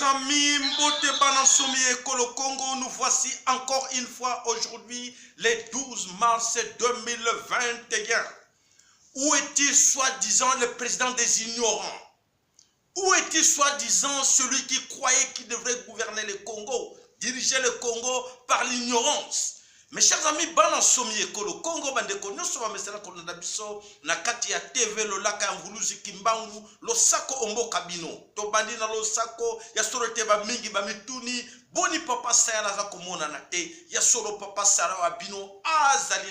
amis, Mbote Banansomi et Kolo Congo, nous voici encore une fois aujourd'hui, les 12 mars 2021. Où est-il soi-disant le président des ignorants? Où est-il soi-disant celui qui croyait qu'il devrait gouverner le Congo, diriger le Congo par l'ignorance? Mes chers amis, Banansomi et Kolo Congo, bandeko nyonso ba mesela ko na biso na kati ya TV lolaka nguluzi kimbangu losako ombo kabino to bandi na losako ya sorote ba mingi ba mituni boni papa sala za komona na te ya solo papa sala wa bino azali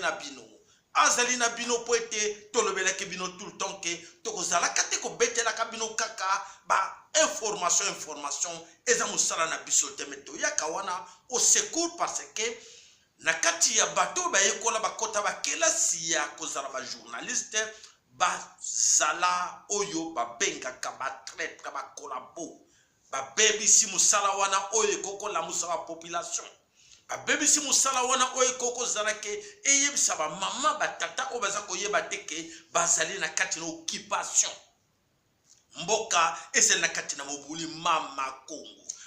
na bino po ete tolobela ke bino tout le temps ke tokozala kate ko betela ka bino kaka ba information eza musala na biso temeto ya kawana au secours parce que na kati ya bato ba yekola bakota ba kelasi ya kozala ba journaliste ba zala oyo ba benga ka ba traite ka ba kolabo ba bebi si musala wana oyo koko la musala population ba bebi si musala wana oyo koko zala ke eyebisa ba mama ba tata o baza koyeba teke bazali na kati na occupation mboka ese na kati na mobuli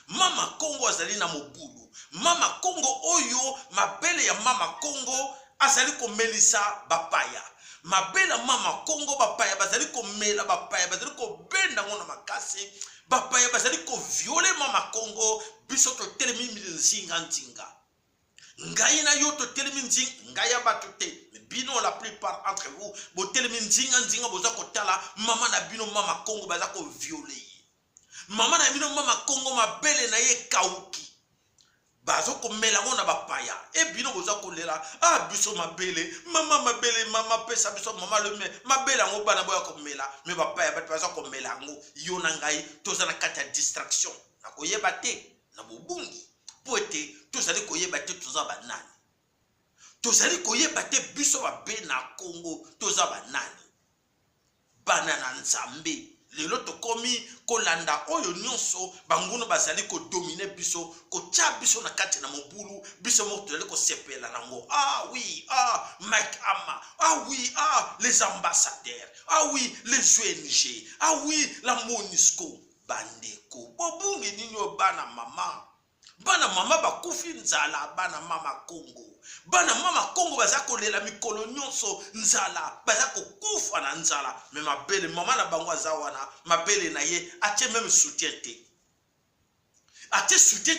Mama Congo azali na mobulu. Mama Congo oyo mabele ya Mama Congo azali ko melisa bapaya. Mabela Mama Congo bapaya bazali ko mela bapaya bazali ko benda ngona makasi. Bapaya bazali ko violer Mama Congo biso to telemi nzinga nzinga. Ngai na yo to telemi nzinga ngaya batote. Bino la plupart entre vous bo telemi nzinga nzinga boza ko tala mama na bino Mama Congo baza ko violer. Mama na bino Mama Congo mabele na ye kauki. Bazo ko melango na bapaya. E bino boza ko lela. Ah biso mabele. Mama pesa biso mama le me. Mabele ngo bana boya ko mela. Me bapaya bat baza ko melango. Yo na ngai toza na kati ya distraction. Na ko yeba te na bobungi. Po ete tozali ko yeba te toza banani. Tozali ko yeba te biso ba be na Congo toza banani. Banana nzambe. Lelo to komi kolanda oyo nyonso banguno bazali ko dominer biso ko tia biso na kati na mobulu biso mo tole ko sepela nango. Ah oui, Mike Ama. Ah oui, les ambassadeurs. Ah oui, les ONG. Ah oui, la MONUSCO. Bandeko bobungi ninyo bana mama bakufi nzala bana Mama Congo. Bana Mama Congo baza kolela mikolo nyonso nzala baza kokufa na nzala me mabele mama na bango azawana mabele na ye atie même soutien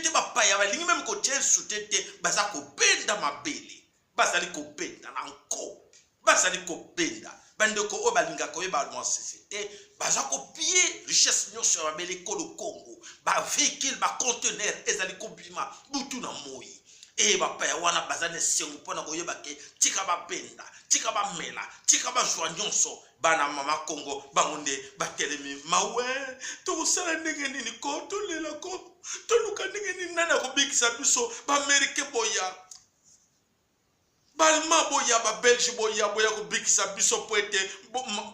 te bapaya balingi même kotie soutien te baza kobenda mabele bazali kobenda na nko bazali kobenda bandeko o balinga koyeba dans société baza kopie richesse nyonso ya mabele kolo Congo ba véhicule ba conteneur ezali kobima butu na moi. E bapaya wana bazane sengu pona koyeba ke tika ba benda tika ba mela tika ba jwa nyonso bana Mama Congo bangonde batelemi mawe to sala ndenge nini ko to lela ko to luka ndenge nini nana ko bikisa biso ba Amerique boya balma boya ba Belge boya ko bikisa biso poete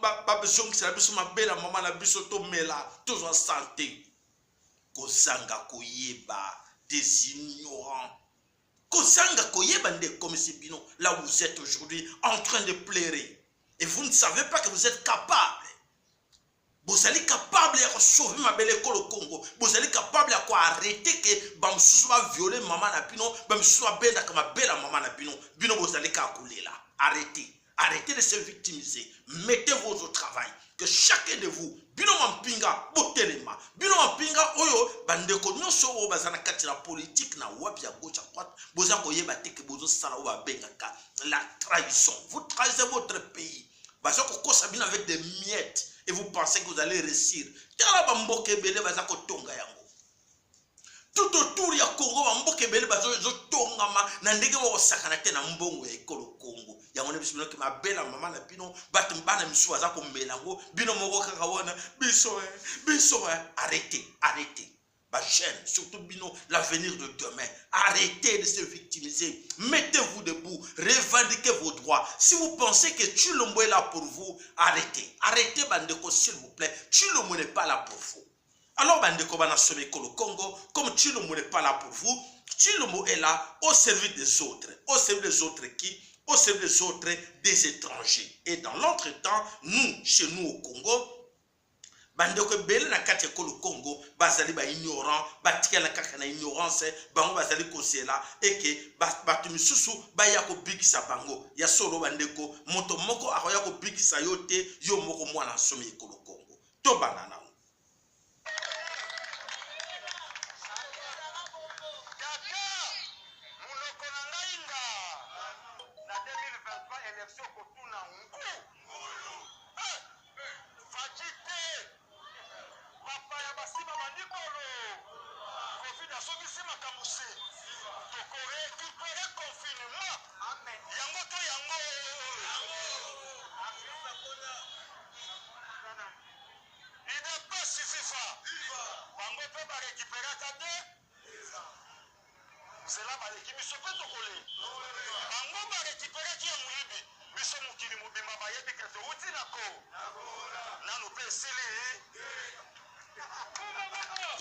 ba bezongisa biso mabela mama na biso to mela to zo santé ko sanga koyeba des ignorants. Kozanga koyeba nde comme si bino là vous êtes aujourd'hui en train de pleurer et vous ne savez pas que vous êtes capable. Vous êtes capable de sauver ma belle école au Congo. Vous êtes capable de arrêter que bamsusu va violer maman na bino, bamsusu va benda comme ma belle maman na bino. Bino vous allez calculer là. Arrêtez de se victimiser. Mettez-vous au travail. Que chacun de vous, bino mampinga, botelema, bino mampinga oyo, bandeko nyonso o bazana kati na politique na wapi ya gauche à droite, boza koyeba te ke bozo sala o bengaka la trahison. Vous trahissez votre pays. Baza ko kosa bino avec des miettes et vous pensez que vous allez réussir. Tala ba mboke bele baza ko tonga yango. Tout autour ya Congo ba mboke bele bazo zo tonga ma na ndenge wo sakana te na mbongo ya ekolo Congo. Yango ne bisimo ke mabela mama na bino bato mbana misu baza ko melango bino moko kaka wana biso arrêtez. Ba chaîne surtout bino l'avenir de demain. Arrêtez de se victimiser. Mettez-vous debout, revendiquez vos droits. Si vous pensez que Tshilombo est là pour vous, arrêtez bandeko s'il vous plaît. Tshilombo n'est pas là pour vous. Alors bandeko bana somme Kolo Congo, comme Tshilombo n'est pas là pour vous, Tshilombo est là au service des autres. Au service des autres qui? Au service des autres des étrangers. Et dans l'entretemps, nous, chez nous au Congo, bandeko bele na kati ekolo Congo bazali ba ignorant batikala kaka na ignorance bango bazali kosela eke batu misusu baya ko bikisa bango ya solo bandeko moto moko akoya ko bikisa yote yo moko mwana nsomi ekolo Congo to banana cela va l'équipe se peut tokoler bango ba récupérer qui muibi biso mukili mubimba ba yebi que uti nako nanu pesili.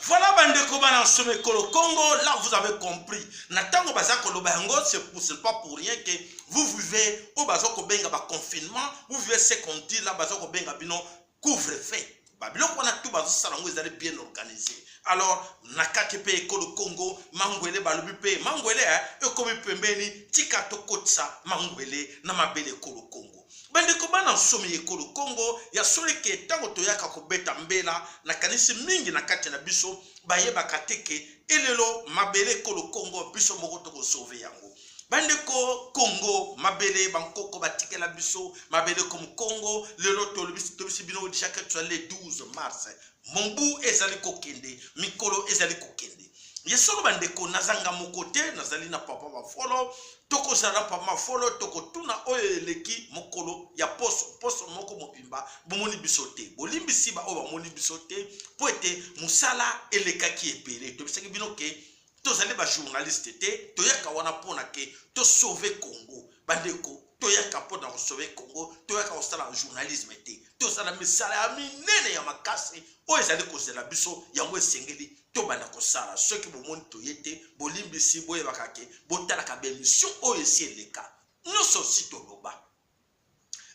Voilà bandeko bana nsome kolo Congo, là vous avez compris. Natango bazako lobango, c'est pas pour rien que vous vivez au bazako benga ba confinement, vous vivez ce qu'on dit là bazako benga bino couvre-feu. Babylon qu'on a tout bazako salango ils allaient bien organisé. Alors nakake pe ekolo Congo mangwele balubi pe mangwele ekomi pembeni tika tokotsa mangwele na mabele ekolo Congo. Bandeko bana nsome ekolo Congo ya sole ke tango toyaka kobeta mbela na kanisi mingi na kati na biso bayeba kateke elelo mabele ekolo Congo biso moko toko sauver yango. Bandeko Congo mabele bankoko batikela biso mabele comme Congo lelo tolobisi bino di chaque le 12 mars Mombu ezali kokende mikolo ezali kokende yesolo bandeko nazanga mokote nazali na papa mafolo toko zala papa mafolo toko tuna oyo eleki mokolo ya poso moko mobimba bomoni bisote bolimbi siba oyo bamoni bisote po ete musala elekaki epele tobisaki bino ke tozali ba journaliste te toyaka wana pona ke to sauver Congo bandeko toyaka pona ko sauver Congo toyaka kosala journalisme te tozala misala ya minene ya makasi oyo ezali kozela biso yango esengeli to bana kosala soki bomoni toyete bolimbisi boyebaka ke botalaka bemission oyo esi eleka nyonso si toloba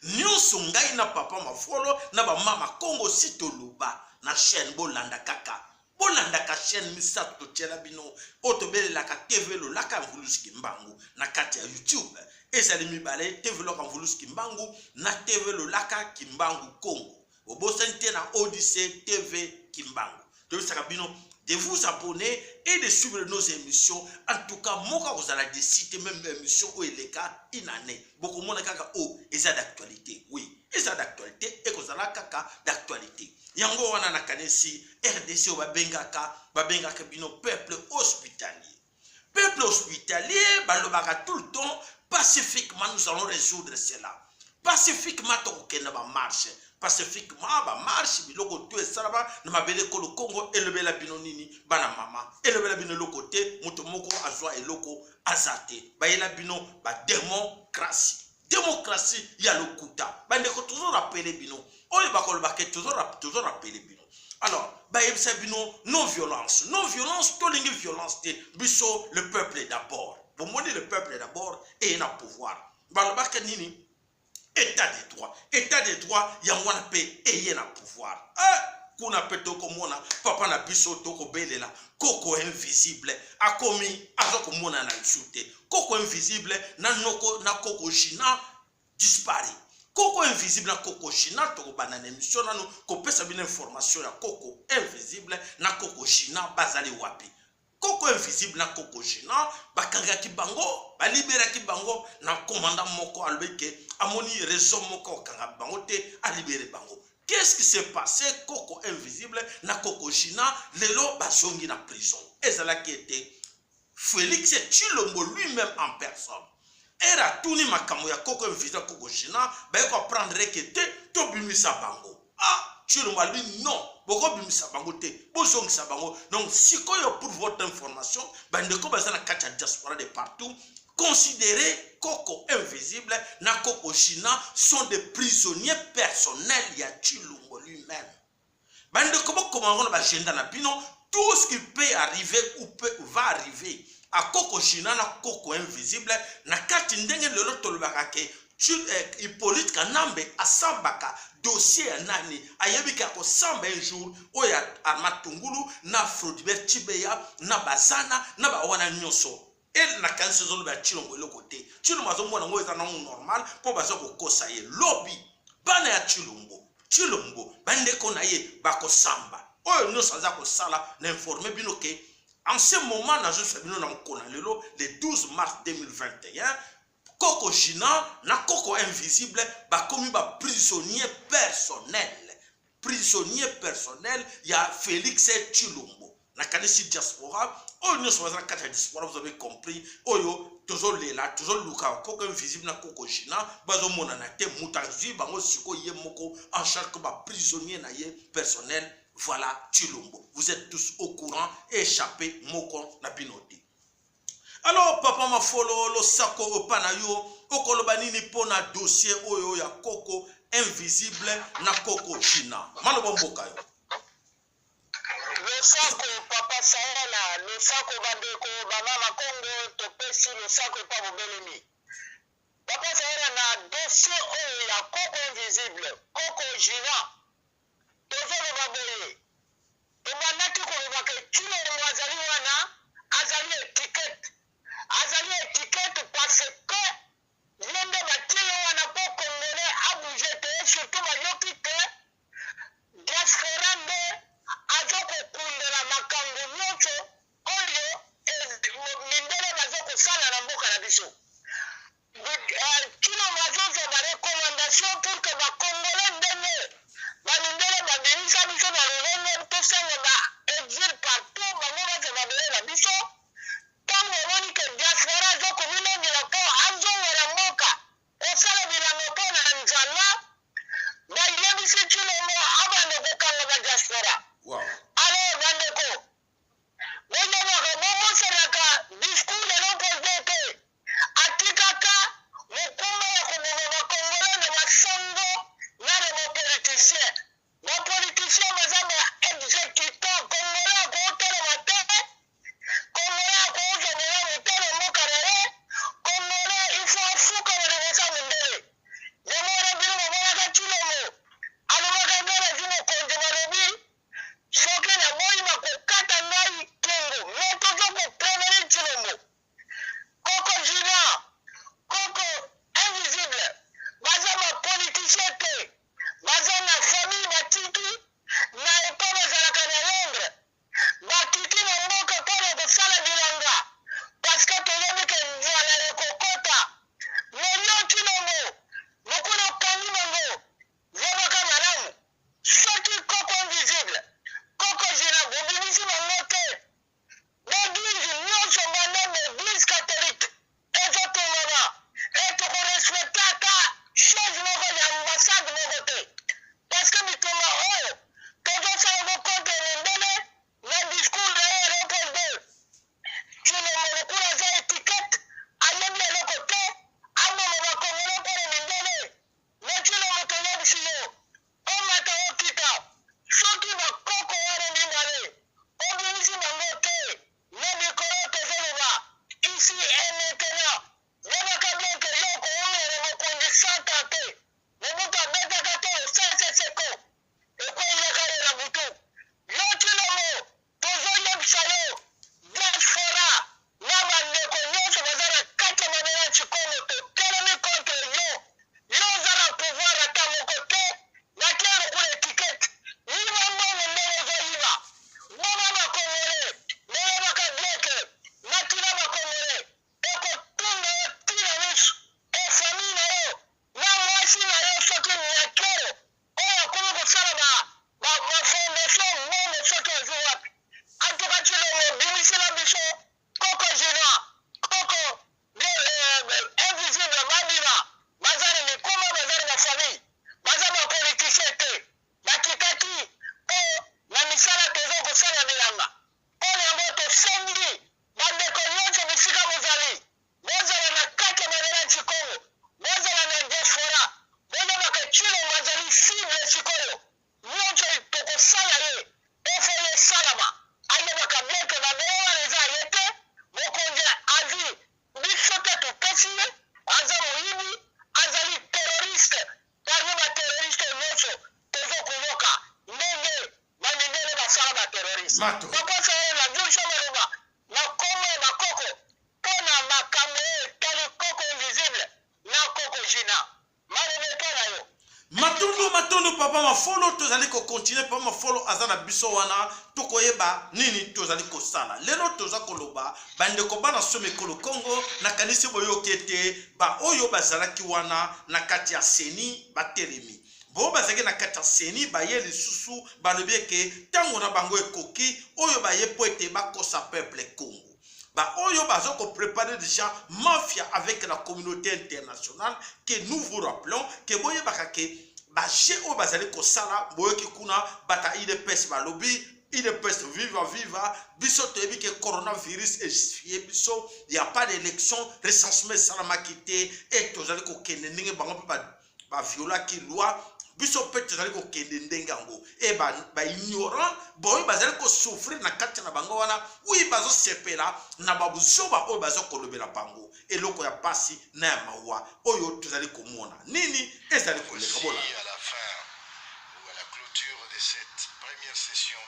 nyonso ngai na papa mafolo na bamama Congo si toloba na chaîne bolanda kaka bolanda ka chaîne misato totiela bino otobelelaka TV lolaka mvuluski mbangu na kati ya YouTube ezali mibale TV loka mvuluski mbangu na TV lolaka kimbangu Congo obosante na Odyssée TV kimbangu tobisaka bino de vous abonner et de suivre nos émissions. En tout cas, moi, vous allez décider même émission où il est cas inane. Beaucoup de kaka oh, et ça d'actualité. Oui, et ça d'actualité et vous allez kaka d'actualité. Yango wana na kanesi RDC babengaka bino peuple hospitalier. Peuple hospitalier, balobaka tout le temps pacifiquement nous allons résoudre cela. Pacifiquement tokokenda ba marche. Pacifiquement ba marche biloko to esalaba na mabele ko Congo elobela bino nini bana mama elobela bino lokote moto moko azwa eloko azate bayela bino ba démocratie ya lokuta bande ko toujours rappeler bino oyo bakolo baké toujours rappeler bino. Alors bayebisa bino non violence to lingi violence te biso le peuple d'abord bomoni le peuple d'abord et na pouvoir balobaka nini état de droit yangwana pe eye na pouvoir kuna pe toko mona papa na biso toko belela koko invisible akomi azoko mona na chute koko invisible na noko na koko jina disparaît koko invisible na koko jina toko banana émission nanu ko pesa bina information ya koko invisible na koko jina bazali wapi koko invisible na koko jina bakanga ki bango balibera ki bango na commandant moko albeke amoni raison moko kanga bango te a libéré bango. Qu'est-ce qui s'est passé koko invisible na koko jina lelo bazongi na prison ezala qui était Félix Tshilombo lui-même en personne era tuni makamo ya koko invisible koko jina ba ko prendre que te to bimisa bango Tshilombo lui non boko bimisa bango te bozongisa bango. Donc sikoyo pour votre information bandeko bazana kacha diaspora de partout considérés Koko invisible na Koko China sont des prisonniers personnels ya Tshilombo lui-même. Bande comment on va agenda na bino tout ce qui peut arriver ou va arriver à Koko China na Koko invisible na kati ndenge lelo tolobaka ke Hippolyte Kanambe asambaka dossier ya nani ayebika ko samba un jour oya Armatungulu na Floribert Chibeya na Bazana na ba wana nyoso el na kanse zolo ba Chilombo le côté Chilombo azomona ngo eza na normal po baza ko kosa ye lobby bana ya Chilombo bande ko na ye ba ko samba oyo nyoso aza ko sala na informer bino ke en ce moment na je bino na mkona lelo le 12 mars 2021 Koko Gina na Koko Invisible ba komi ba prisonnier personnel ya Félix Chilombo na kanisi diaspora oyo nyoso bazana kati ya diaspora vous avez compris oyo toujours luka Koko Invisible na Koko Gina bazo mona na te mutanzi bango siko ye moko en charge ko ba prisonnier na ye personnel voilà Chilombo vous êtes tous au courant échappé moko na binoti. Alors papa mafolo lo sako opana yo okoloba nini pona dossier oyo ya Koko Invisible na Koko Gina maloba mboka yo le sako papa Sahela le sako bandeko bamama Kongo topesi le sako pa bobelemi papa Sahela na dossier oyo ya Koko Invisible Koko Gina tozoloba boye tobandaki koloba ke Chilombo azali wana azali étiquette parce que yende batile wana po congolais a bougé te surtout bayoki te diaspora nde azokokundela makambo nyonso oyo mindele bazokosala na mboka na biso Chilombo azozwa barecommandation pour que bacongolais ndenge bamindele babimisa biso na lolenge tosanga baexile partout bango baza babele na biso ntango omoni ke diaspora azokomilongela mpo azongela mboka osala bilanga mpo na nzala bayebisi Chilombo abande kokanga badiaspora alors bandeko bozobaka bomoselaka discours de l'opposé te atikaka mokumba ya koboma bakongole na basango na na bapoliticien baza ba exécutant kongole akootelema te kongole akoozongela motele mboka na ye kongole ifo afuka balibosa mondele yango wana bino bamonaka Chilombo alobaka nde nazwi mokonzi balobi soki naboyi bakokata ngai kingo me toza koprevenir Chilombo Koko Gina Koko Invisible baza bapoliticien te baza na famille batiki na epa bazalaka na Londres bakiti na mboka mpona kosala bilanga parce que toyebi ke nzala ekokota melio Chilombo mokolo okangi bango yebaka malamu soki Koko Invisible Koko Gina bobimisi bango te baeglise nyonso banda baeglise catholique ezotongana etokorespecte ata chose moko ya ambassade moko te parce que bitumba oyo tozosala contre mondele na discours na ye repose Chilombo lokula aza étiquette ayebi eloko te amoma bakongole mpona mindele me Chilombo toyebisi yo omata okita soki bakoko wana mibale obimisi bango te na mikolo tozoloba isi maintenant yebaka bien ke yo koumela mokonzi santa te mobutu abetaka te oseseseko ekweyaka ye na butu yo Chilombo tozoyebisa yo diaspora na bandeko nyonso baza na kati ya mabele ya Chikongo totelemi contre yo oza na pouvoir ata moko te nakia lokula étiquette yiba mbongo ndenge ozoyiba bona bakongole neyebaka bleke natina bakongole ekotunda yo tina miso efamille na yo na mwasi na yo soki nyakero oyo akomi kosala bafondation mbongo soki azwi wapi antuka Chilombo bimisila biso Koko Gina Koko Invisible babima baza na mikoma baza na bafamille baza bapoliticien te bakitaki mpo na misala toza kosala bilanga mpona yango tosengi bandeko nyonso bisika bozali bozala na kati ya mabele ya Chikongo bozala na diaspora bozobaka Chilombo azali cible sikoyo nyonso tokosala ye efo ye esalama ayebaka bleke babele wana eza ye te mokonzi azwi biso te topesi ye aza moyibi azali Mato. Papa ça la vie chama na komo na koko. Pona makambo tali koko invisible. Na koko jina. Mane pona yo. Matondo papa ma follow tozali ko continuer papa ma follow azana biso wana tokoyeba nini tozali ko sala lelo toza koloba bande ko bana some kolo Congo na kanisi boyo kete ba oyo bazalaki wana na kati ya seni batelemi bo bazaki na kati ya seni ba ye lisusu balobi ke tango na bango ekoki oyo ba ye po ete bakosa peuple Congo. Bah, oyo bazo ko préparer déjà mafia avec la communauté internationale que nous vous rappelons que boye bakake ba je o bazali ko sala boye ki kuna bata IDPS balobi IDPS viva biso toyebi que coronavirus est biso il y a pas d'élection recensement salama quitté et tozali ko kende ndenge bango ba viola ki loi biso pe tozali ko kende ndenge yango e ba ignorant boy bazali ko souffrir na kati na bango wana oui bazo sepela na babuso ba oyo bazo kolobela bango eloko ya pasi na ya mawa oyo tozali komona nini ezali koleka bola à la fin ou à la clôture de cette première session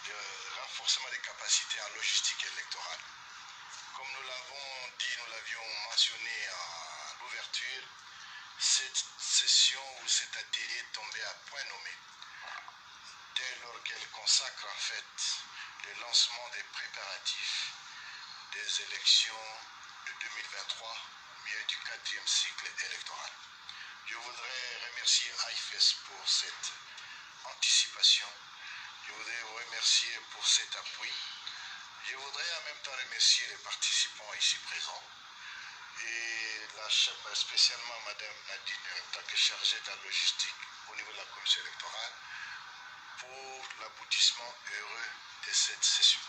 de renforcement des capacités en logistique électorale. Comme nous l'avons dit, nous l'avions mentionné à l'ouverture, cette session ou cet atelier est tombé à point nommé dès lors qu'elle consacre en fait le lancement des préparatifs des élections de 2023 au milieu du 4e cycle électoral. Je voudrais remercier AIFES pour cette anticipation. Je voudrais vous remercier pour cet appui. Je voudrais en même temps remercier les participants ici présents et spécialement Madame Nadine, en tant que chargée de la logistique au niveau de la commission électorale, pour l'aboutissement heureux de cette session.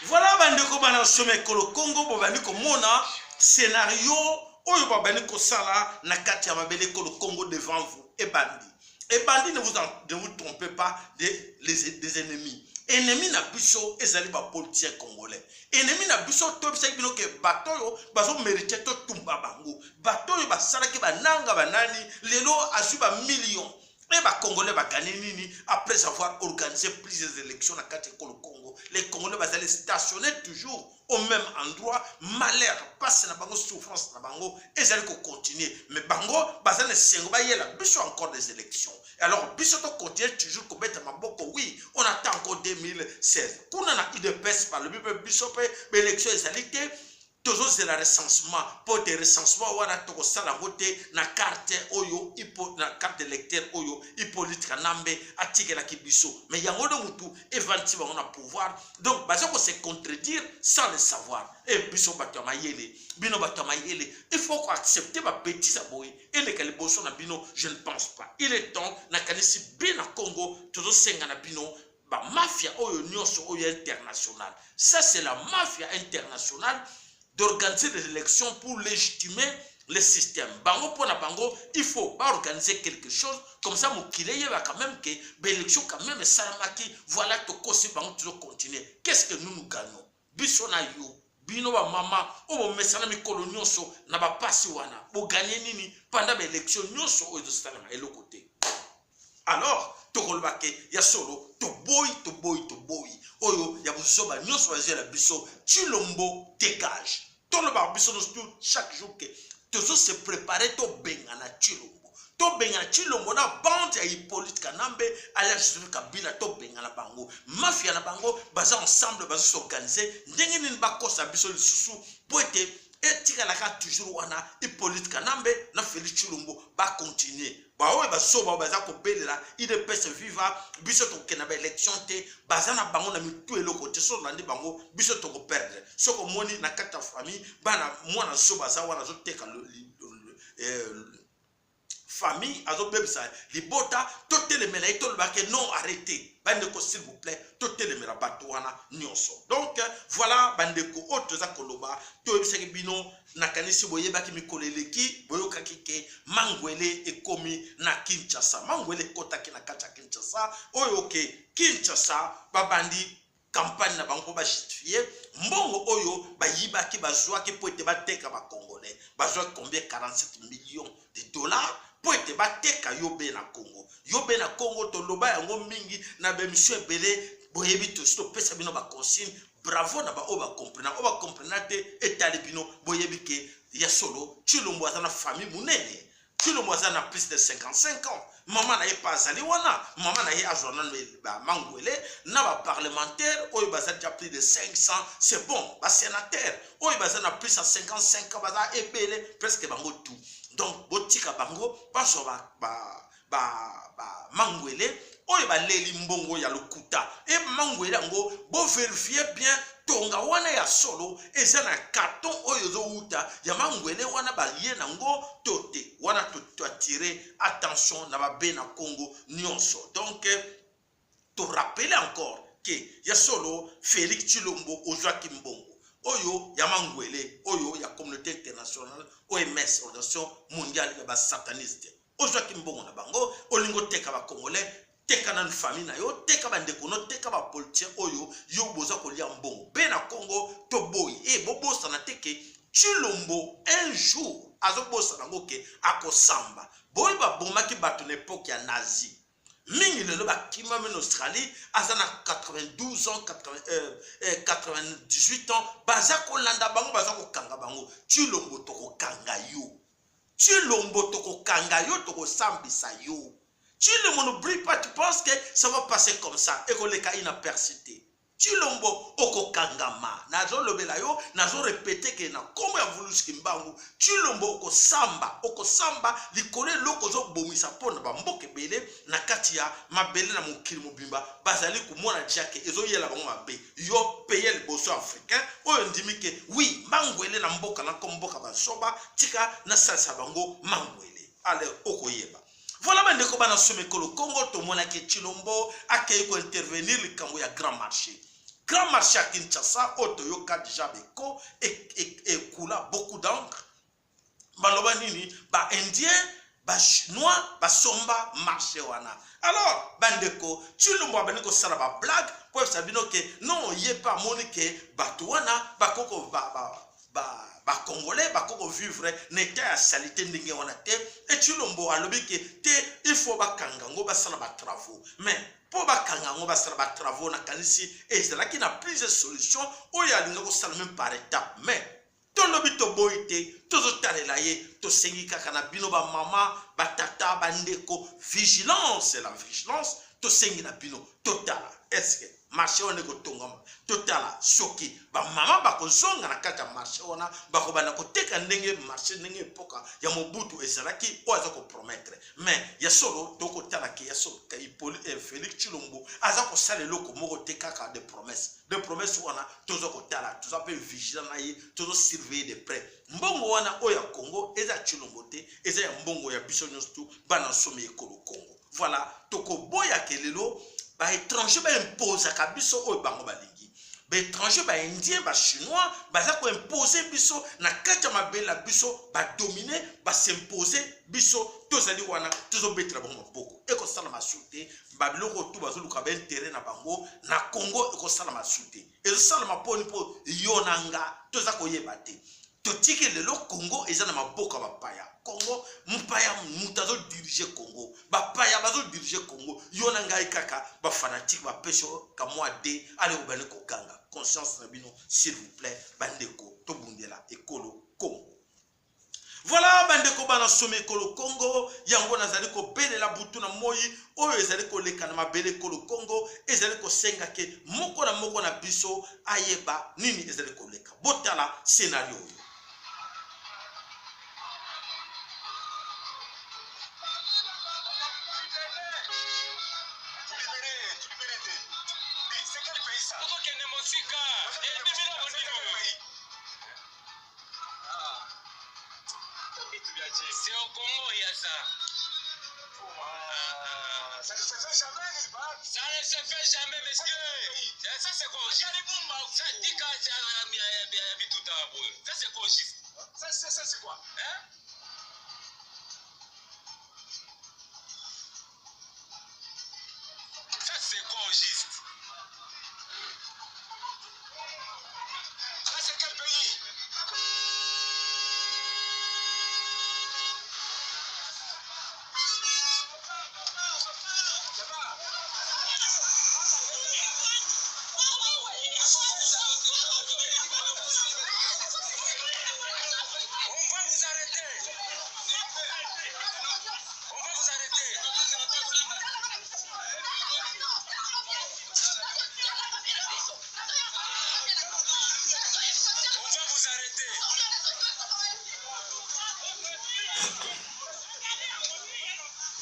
Voilà bandeko bana some kolo Congo bobani ko mona scénario oyo babani ko sala na kati ya mabele kolo Congo devant vous et bandi ne vous trompez pas des ennemis. Ennemi na biso ezali ba politicien congolais. Ennemi na biso to bisa bino ke batoyo bazo mériter to tumba bango. Batoyo basala ke bananga banani lelo azuba millions. Et les Congolais va gagner nini après avoir organisé plusieurs élections à Kati Congo. Les Congolais vont aller stationner toujours au même endroit. Malheur, passe na bango souffrance na bango et ils allaient continuer. Mais bango, bazan les sengoba yela, biso encore des élections. Et alors biso to continue toujours ko beta maboko. Oui, on attend encore 2016. Kuna na IDPS par le biso pe élection ezalité. Toujours c'est le recensement pour des recensements wana toko sala vote na carte oyo na carte d'électeur oyo Hippolyte Kanambe atike la kibiso mais yango de mutu evanti ba on a pouvoir donc bazo ko se contredire sans le savoir et biso bato mayele bino bato mayele il faut ko accepter ba bêtise aboy et les kaliboso na bino je ne pense pas il est temps na kanisi bina Congo toujours senga na bino ba mafia oyo nyonso oyo international ça c'est la mafia internationale d'organiser des élections pour légitimer le système. Bango pour la bango, il faut pas organiser quelque chose comme ça. Moukile y va quand même que l'élection quand même salamaki. Voilà to kosi bango toujours continuer. Qu'est-ce que nous gagnons? Bisona yo, bino ba mama, obo mesana mi kolonioso na ba pasi wana. Bo gagner nini pendant l'élection nyonso oyo salama et le côté. Alors tokolbake ya solo to boy. Oyo ya buzoba nyonso bazela biso Chilombo dégage. Tout le barbiso nous chaque jour que toujours se préparer to benga na Chilombo. To benga Chilombo na bande ya Hippolyte Kanambe ala Joseph Kabila to benga na bango. Mafia na bango baza ensemble baza s'organiser ndenge nini bakosa biso lisusu po ete etika la toujours wana Hippolyte Kanambe na Félix Chilombo ba continuer. Ba oyo basoba baza ko belela IDPS viva biso to kena ba élection te baza na bango na mitu eloko te so landi bango biso to ko perdre soko moni na kata famille bana mwana so baza wana zo teka famille azo bebisa libota to telemela ito lobake non arrêtez bandeko s'il vous plaît to telemela bato wana nyonso. Donc voilà bandeko oto za koloba to ebisaki bino na kanisi boyebaki mikoleleki boyokaki ke Mangwele ekomi na Kinshasa. Mangwele kotaki na kata Kinshasa oyo ke Kinshasa babandi campagne na bango ba justifier mbongo oyo bayibaki bazwaki po ete bateka ba congolais bazwa combien 47 millions de dollars po ete bateka yo be na Congo. Yo be na Congo to loba yango mingi na be monsieur belé boyebi to sto pesa bino ba consigne. Bravo na ba oba comprendre te etali bino boyebi ke ya solo Tshilombo azana famille munene. Tshilombo azana plus de 55 ans. Maman na ye pas azali wana, maman na ye azona ba mangwele na ba parlementaire oyo baza déjà plus de 500, c'est bon, ba sénateur oyo baza na plus de 55 ans baza ebele presque bango tout. Donc botika bango baso ba mangwele oyo ba leli mbongo ya lokuta e mangwele ngo bo vérifier bien tonga wana ya solo eza na carton oyo zo uta ya mangwele wana ba ye nango tote wana to attirer attention na ba be na Congo nyonso. Donc to rappeler encore que ya solo Félix Tshilombo ozwaki mbongo oyo ya mangwele oyo ya communauté internationale OMS, Organisation mondiale ya ba sataniste ozwaki mbongo na bango olingo teka ba congolais teka na famille na yo teka ba ndeko no teka ba politicien oyo yo boza kolia mbongo be na Congo to boy e bobosa na teke Tshilombo un jour azobosa nango ke akosamba boy ba bomaki bato na époque ya nazi mingi lelo ba kima en Australie azana 92 ans 98 ans baza kolanda bango baza kokanga bango Tshilombo toko kanga yo Tshilombo toko kanga yo toko sambisa yo Tshilombo n'oublie pas, tu penses que ça va passer comme ça et que les cas inapercité. Tshilombo oko kangama nazo lobela yo nazo répéter que na comme ya voulu skimbangu Tshilombo oko samba likole loko zo bomisa pona ba mboke bele na kati ya mabele na mokili mobimba bazali komona jake ezo yela bango mabe yo payer le bosso africain oyo ndimi ke oui mangwele na mboka na komboka basoba tika na salsa bango mangwele ale oko yeba. Voilà bandeko bana somekolo Congo to mona ke Tshilombo akei ko intervenir likambo ya grand marché. Grand marché à Kinshasa otoyoka déjà beko et coula beaucoup d'encre. Baloba nini ba indien ba chinois ba somba marché wana. Alors bandeko Tshilombo abaniko sala ba blague pour sabino ke non yé pas monike bato wana bakoko ba congolais bakoko vivre n'était à salité ndenge wana te et Tshilombo alobi ke te il faut bakanga ngo basala ba travaux mais pour bakanga ngo basala ba travaux na kanisi ezala ki na plusieurs solutions oyo alinga ko sala même par étape mais to lobi to boite to zo talela ye to sengi kaka na bino ba mama ba tata ba ndeko vigilance la vigilance to sengi na bino totala est-ce que marché wana ko tongama totala soki ba mama ba ko zonga na kata marché wana ba ko bana ko teka ndenge marché ndenge epoka ya Mobutu ezalaki oza ko promettre mais ya solo to ko tala ki ya solo ka Félix Tshilombo aza ko sala loko moko teka ka de promesses wana tozo ko tala tozo pe vigilant na ye tozo surveiller de près mbongo wana oya Congo eza Tshilombo te eza ya mbongo ya biso nyonso bana somme ekolo Congo. Voilà toko boya kelelo ba étranger ba impose ka biso oyo bango balingi ba étranger ba indien ba chinois baza ko imposer biso na kati ya mabela biso ba dominer ba s'imposer biso tozali wana tozo betela bango maboko eko sala masute ba biloko tu bazoluka ba intérêt na bango na Congo eko sala masute ezo sala maponi po yonanga toza koyeba te totiki lelo Congo eza na maboka bapaya Congo mpaya mutazo diriger Congo bapaya bazo diriger Congo yona ngai kaka ba fanatique ba peso ka moi de ale obale ko kanga conscience na bino s'il vous plaît bandeko to bundela ekolo Congo. Voilà bandeko bana some ekolo Congo yango nazali ko belela butu na moyi oyo ezali ko leka na mabele ekolo Congo ezali ko senga ke moko na biso ayeba nini ezali ko leka botala scénario oyo. C'est au Congo, il y a ça. Ça ne se fait jamais, ça ne se fait jamais, monsieur. Ça, c'est quoi? Ça, c'est quoi juste? Ça, c'est quoi? Hein? Ça, c'est quoi juste? Ça, c'est quel pays?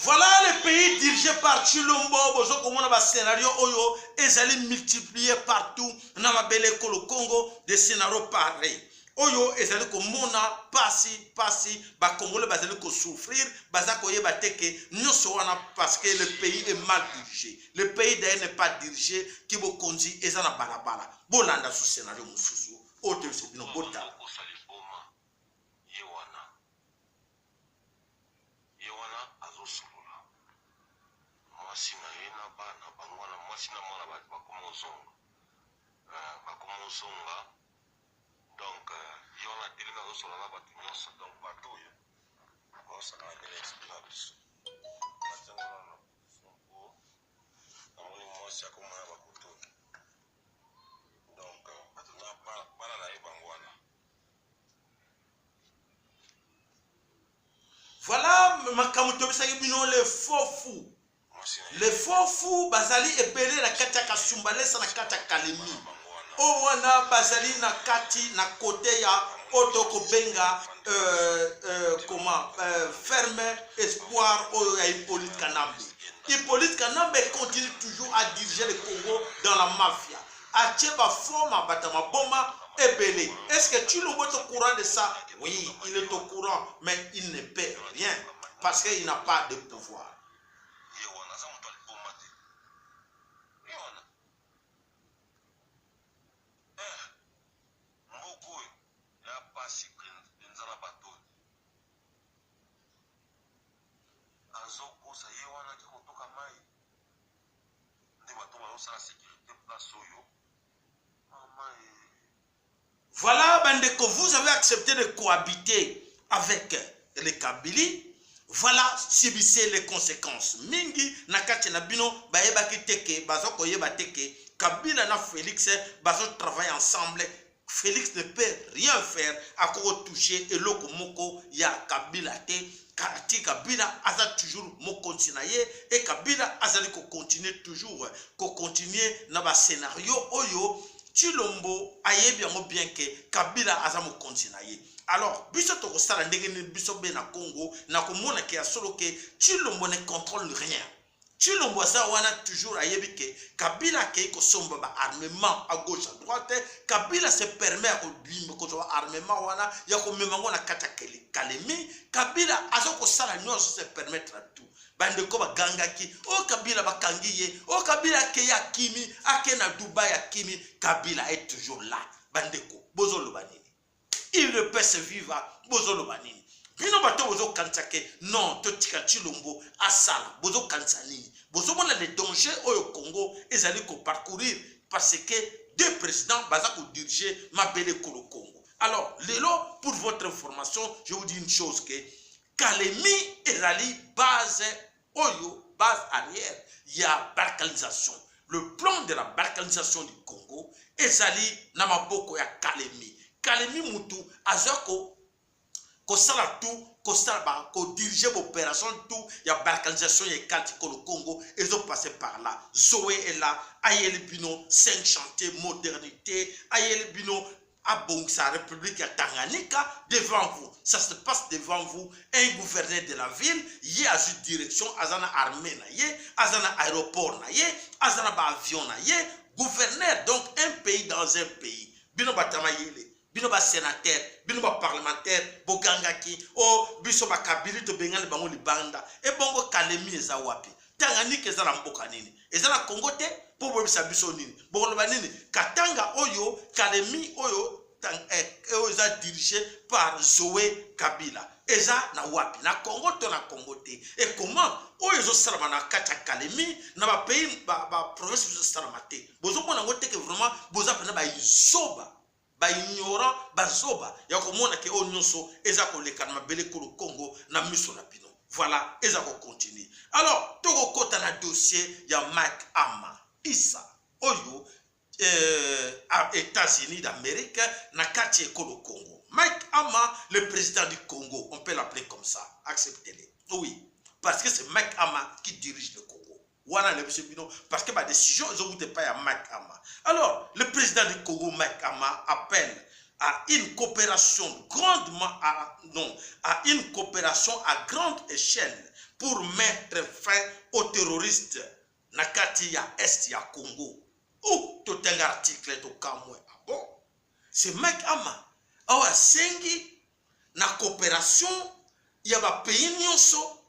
Voilà le pays dirigé par Chilombo, bozo komona ba scénario oyo ezali multiplié partout na mabele ko le Congo, des scénarios pareils. Oyo ezali komona pasi ba Congolais bazali ko souffrir, baza ko yeba teke nyonso wana parce que le pays est mal dirigé. Le pays d'ailleurs n'est pas dirigé qui bo konzi ezana balabala. Bolanda sous scénario mususu. Ote se bino bota. Donc, il y a des gens qui sont là, donc partout. Ça va être l'expérience. Donc, voilà, les faux fous. Les faux fous, bazali ebele na kati ya Kasumbalesa na kati ya Kalemi. O wana bazali na kati na kote ya Otoko Benga ferme espoir oyo ya Hippolyte Kanambe. Hippolyte Kanambe continue toujours à diriger le Congo dans la mafia. Acheba forma batama boma ebele. Est-ce que tu le vois au courant de ça? Oui, il est au courant, mais il ne paie rien parce qu'il n'a pas de pouvoir. Voilà, Bandeko, vous avez accepté de cohabiter avec les Kabylie. Voilà, subissez les conséquences. Mingi, nakati na bino, baeba ki teke, bazo koyeba teke, Kabila na Félix, bazo travaillent ensemble. Félix ne peut rien faire à cause toucher et loko moko ya Kabila te. Kati Kabila aza toujours moko sinaye et Kabila azali ko continuer toujours ko continuer na ba scénario oyo Chilombo ayebi yango bien que Kabila aza mo continuer. Alors biso to ko sala ndenge ni biso be na Congo na ko mona ke solo ke Chilombo ne contrôle rien. Chilombo sa wana toujours ayebi ke Kabila ke ko somba ba armement à gauche à droite. Kabila se permet à bimba ko armement wana ya ko memango na kata Kalemi. Kabila azo ko sala nyonso se permettre à tout. Bande ko ba gangaki o Kabila ba kangiye o Kabila ke ya kimi ake na Dubai ya kimi. Kabila est toujours là. Bande ko bozo lobanini. Il ne peut se vivre bozo lobanini. Bino bato bozo kansake non to tika Chilombo asala bozo kansanini. Bozo mona les dangers au Congo ezali ko parcourir parce que deux présidents baza ko diriger mabele ko le Congo. Alors lelo pour votre information, je vous dis une chose que Kalemi ezali base oyo base arrière, il y a balkanisation. Le plan de la balkanisation du Congo ezali na maboko ya Kalemi. Kalemi mutu azako ko sala tout ko sala ba ko diriger l'opération tout ya balkanisation ya kati ko le Congo ils ont passé par là. Zoé est là, Ayeli Bino 5 chantiers modernité, Ayeli Bino à Bongsa République à Tanganyika devant vous. Ça se passe devant vous. Un gouverneur de la ville, y a une direction, azana armée na ye, azana aéroport na ye, azana ba avion na ye, gouverneur donc un pays dans un pays. Bino batama yele. Bino ba sénateur, bino ba parlementaire, bogangaki, o biso ba Kabili to bengani bango libanda, e bongo Kalemi eza wapi. Tanganyika eza na mboka nini? Eza na Congo te, po bobisa biso nini? Bongo ba nini? Katanga oyo, Kalemi oyo, eza dirigé par Zoé Kabila. Eza na wapi? Na Congo to na Congo te. Et comment? Oyo zo salama na kata Kalemi, na ba pays, ba province zo salama te. Bozo mona ngote ke vraiment, boza pena ba isoba. Ba ignorant bazoba ya komona ke o nyonso eza ko lekana mabele ko le Congo na miso na bino. Voilà, eza ko continue. Alors toko kota na dossier ya Mike Ama Issa oyo États-Unis d'Amérique na kati ko le Congo. Mike Ama, le président du Congo, on peut l'appeler comme ça, acceptez-le. Oui. parce que c'est Mike Ama qui dirige le Congo. Parce que ma décision, ils ont pas à Mike Ama. Alors, le président du Congo, Mike Ama, appelle à une coopération à une coopération à grande échelle pour mettre fin aux terroristes nakati ya Est ya Congo. Ou tout un article to kamwe. Ah bon? C'est Mike Ama. Awa sengi na coopération ya ba pays nyonso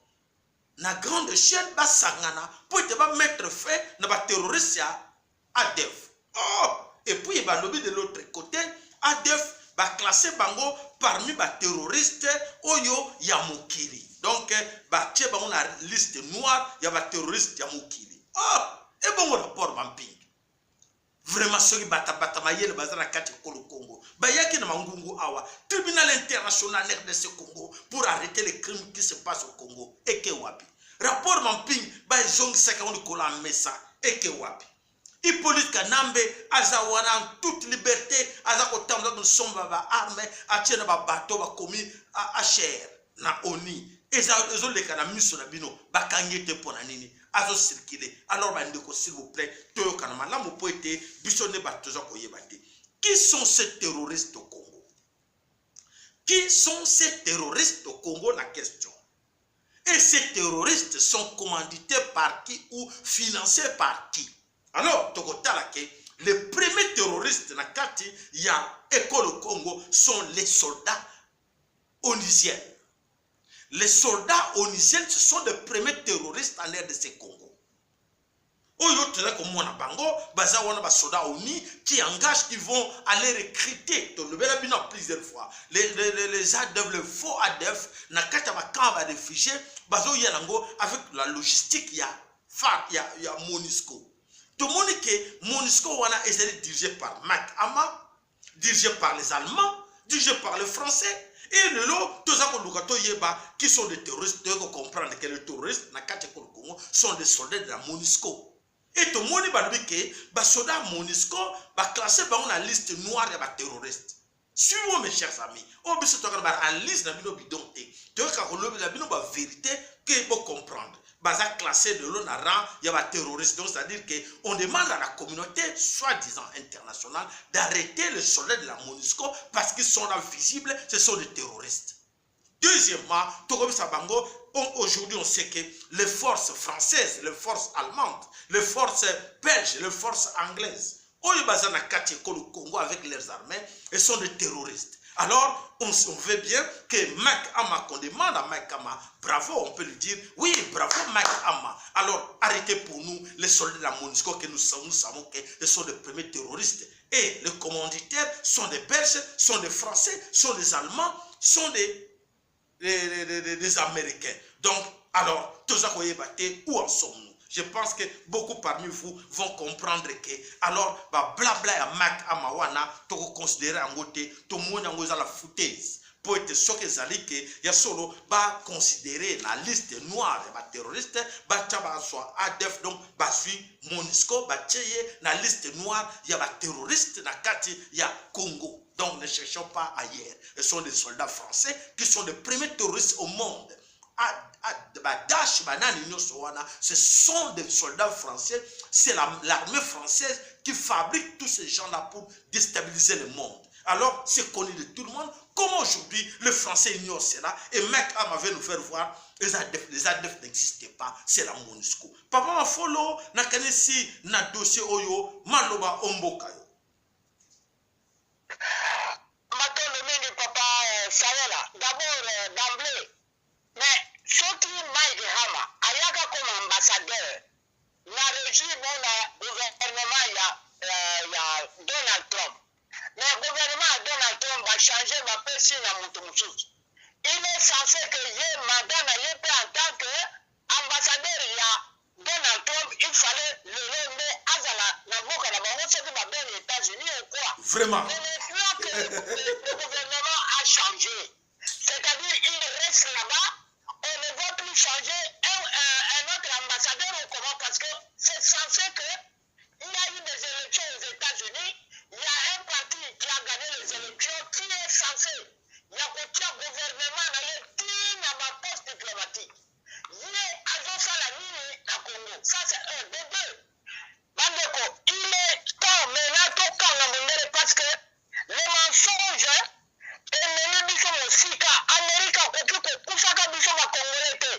na grande échelle ba sangana pour te ba mettre fin na ba terroriste ya ADF. Oh, et puis ba lobby de l'autre côté ADF va classer bango parmi les terroristes oyo ya mokili. Donc ba tie bango na liste noire ya ba terroristes ya mokili. Ah, et bon rapport mamping. Vraiment ceux bata mayele bazana kati kolo Congo. Ba yaki na mangungu awa tribunal international RDC Congo pour arrêter les crimes qui se passent au Congo. Eke wapi. Rapport mamping ba zongi saka on kola mesa. Eke wapi. Hippolyte Kanambe azawana en toute liberté azakotamza nsomba ba arme atiena ba bateau ba komi a cher na oni ezo leka na miso na bino bakangete pona nini azo circuler. Alors ba ndeko s'il vous plaît toyo kana malamu po ete biso ne batoza koyebate. Qui sont ces terroristes au Congo? Qui sont ces terroristes au Congo? La question. Et ces terroristes sont commandités par qui ou financés par qui? Alors, les premiers terroristes na kati ya école Congo sont les soldats onusiens. Les soldats onusiens, ce sont les premiers terroristes en RDC Congo. Oyo tena comme mona bango, baza wana ba soldats oni qui engagent, qui vont aller recruter. To le bela bino plusieurs fois. Les ADF, le faux ADF, na kati ya camp de réfugiés, bazo yango avec la logistique ya MONUSCO. Tout le monde que MONUSCO est dirigé par Mike Ama, dirigé par les Allemands, dirigé par les Français. Et le lot, tous les qui sont des terroristes, ils comprendre que les terroristes sont des soldats de la MONUSCO. Et tout le monde que les soldats MONUSCO sont classés dans la liste noire des terroristes. Suivons mes chers amis, on peut se trouver en liste de bidon. Tu vois la vérité que vous comprendre. Baza classé de l'eau rang, il y a des terroristes. Donc, c'est-à-dire qu'on demande à la communauté, soi-disant internationale, d'arrêter les soldats de la MONUSCO parce qu'ils sont là visibles, ce sont des terroristes. Deuxièmement, aujourd'hui, on sait que les forces françaises, les forces allemandes, les forces belges, les forces anglaises, au Congo avec leurs armées, elles sont des terroristes. Alors, on veut bien que Mike Ama, qu'on demande à Mike Ama, bravo, on peut lui dire, oui, bravo Mike Ama. Alors, arrêtez pour nous les soldats de la MONUSCO que nous savons qu'ils sont les premiers terroristes. Et les commanditaires sont des Belges, sont des Français, sont des Allemands, sont des Américains. Donc, alors, tous les où en sommes-nous? Je pense que beaucoup parmi vous vont comprendre que, alors, blabla ya Mike Amawana, tu considérer en côté, tout le monde a la foutaise. Pour être sûr que il y a solo, considérer la liste noire des terroristes, soit ADF, donc, suit MONUSCO, la liste noire, il y a des terroristes, il y a Congo. Donc, ne cherchons pas ailleurs. Ce sont des soldats français qui sont les premiers terroristes au monde. Ce sont des soldats français, c'est l'armée française qui fabrique tous ces gens-là pour déstabiliser le monde. Alors, c'est connu de tout le monde. Comment aujourd'hui les Français ignorent cela? Et Mike Ama veut nous faire voir les ADF n'existaient pas, c'est la MONUSCO. Papa ma follow, na kanesi na dossier oyo, maloba omboka yo. Papa Sayala, d'abord d'emblée, mais ce qui Mike Ama, ayaka comme ambassadeur, n'a reçu le gouvernement il y a Donald Trump. Mais le gouvernement Donald Trump va changer ma personne à Moutoumoussous. Il est censé que je madame en tant qu'ambassadeur il y a Donald Trump, il fallait le nommer Azala, la boca, la banque, c'est que ma belle aux États-Unis ou quoi. Vraiment. Mais maintenant que le gouvernement a changé, c'est-à-dire il reste là-bas, on ne va plus changer un autre ambassadeur ou comment, parce que c'est censé qu'il y a eu des élections aux États-Unis, il y a un parti qui a gagné les élections qui est censé, il y a un gouvernement qui n'a pas poste diplomatique. Il y a Ça, c'est un. De deux. Bandeko, il est temps maintenant tout quand on parce que les mensonges ennemi biso mosika Amérique akoki kokufaka biso bakongolais te.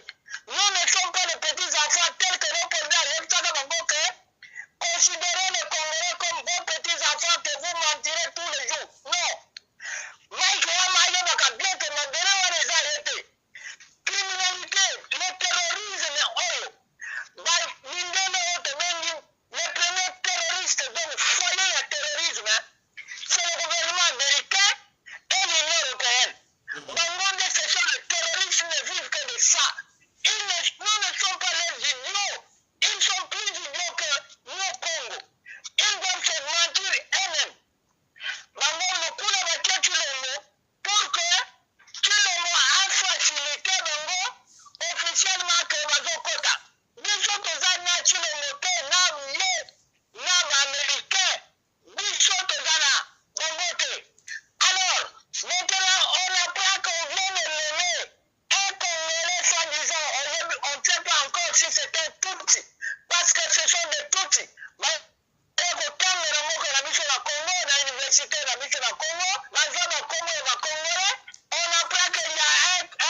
Nous ne sommes pas les petits enfants tels que nos présidents ayebisaka bango ke considérez les Congolais comme vos petits enfants que vous mentirez tous les jours. Non. Mike Wama ayebaka bien que mabele wana eza ye te. Criminalité, le terrorisme oyo mindele oyo tobengi les premiers terroristes, donc foyer ya terrorisme, c'est le gouvernement américain et l'Union européenne. Bangonde, ce sont les terroristes ne vivent que de ça. Nous ne sommes pas les idiots. Ils sont plus idiots que nous au Congo. Ils doivent se mentir eux-mêmes. Bangonde, kula batia Chilombo pour que Chilombo a facilité Bango officiellement que bazokota. Biso toza na Chilombo te na américain. Biso toza na Bango te. Alors, maintenant, on apprend qu'on vient de nommer un Congolais soi-disant. On ne sait pas encore si c'est un Tutsi, parce que ce sont des Tutsis. On apprend qu'il y a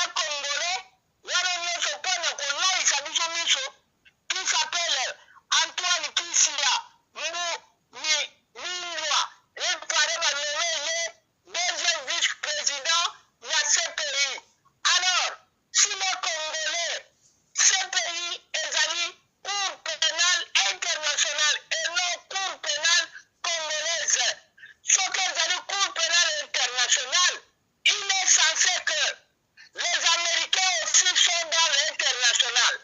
un Congolais qui s'appelle Antoine Kisia Milwa. Il paraît nommer le deuxième vice-président de la CPI. Alors, si les Congolais, CPI est Cour pénale internationale et non Cour pénale congolaise. Ce qu'est Cour pénale internationale, il est censé que les Américains aussi sont dans l'international.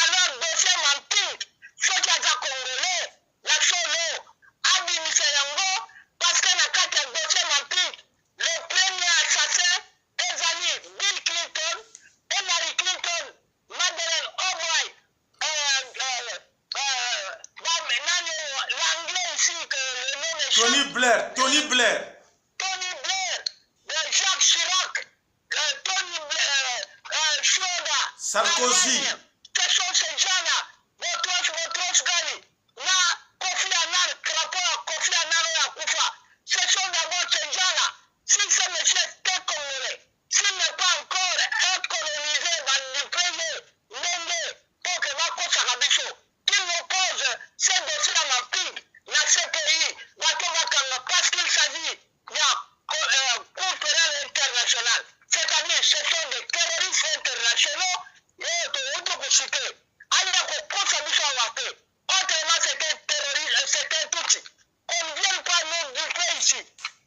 Alors, dossier mentir, ce qui est Congolais, la solo, Abimisayango, parce que la carte dossier mentir, le premier assassin est Bill Clinton, Hillary Clinton, Madeleine Albright, l'anglais ici, que le nom est Tony Blair, Tony Blair, Jacques Chirac, Tony Blair, Schroeder, Sarkozy. Ce sont ces gens-là, Botros Ghali, Kofi Annan, rapport à Kofi Annan et à Koufa. Ce sont d'abord ces gens-là. Si ce monsieur est congolais, s'il n'est pas encore colonisé dans le pays, nommé pour que Bako Sarabicho, qu'il nous pose ces dossiers à ma pig, dans ce pays, parce qu'il s'agit de Cour pénale internationale. C'est-à-dire, ce sont des terroristes internationaux et de l'autre autrement, c'est un terroriste, c'est un Tutsi. On ne vient pas nous dire ici.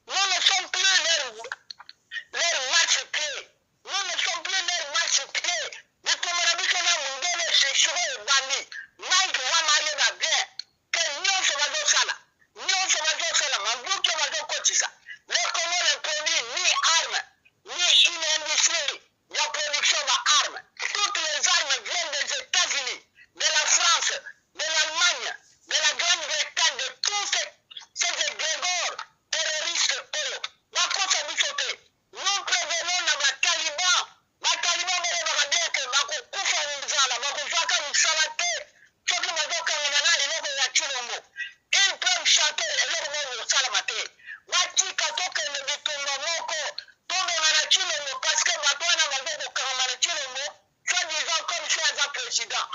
Nous ne sommes plus leurs marche-pieds. Nous ne sommes plus leurs marche-pieds. Le Tomarabikana Mundele, c'est sur le bandit. Mike Wamaye va bien. Que nous sommes sala. Nous sommes sala. Mambuki va Kotisa. Les Congo ne produit ni armes, ni une industrie. La production d'armes. Toutes les armes viennent des États-Unis, de la France, de l'Allemagne, de la Grande-Bretagne, de tous ces égrégores terroristes. Nous prévenons les talibans. Les talibans vont dire que ils peuvent chanter parce que soi-disant comme je suis un président.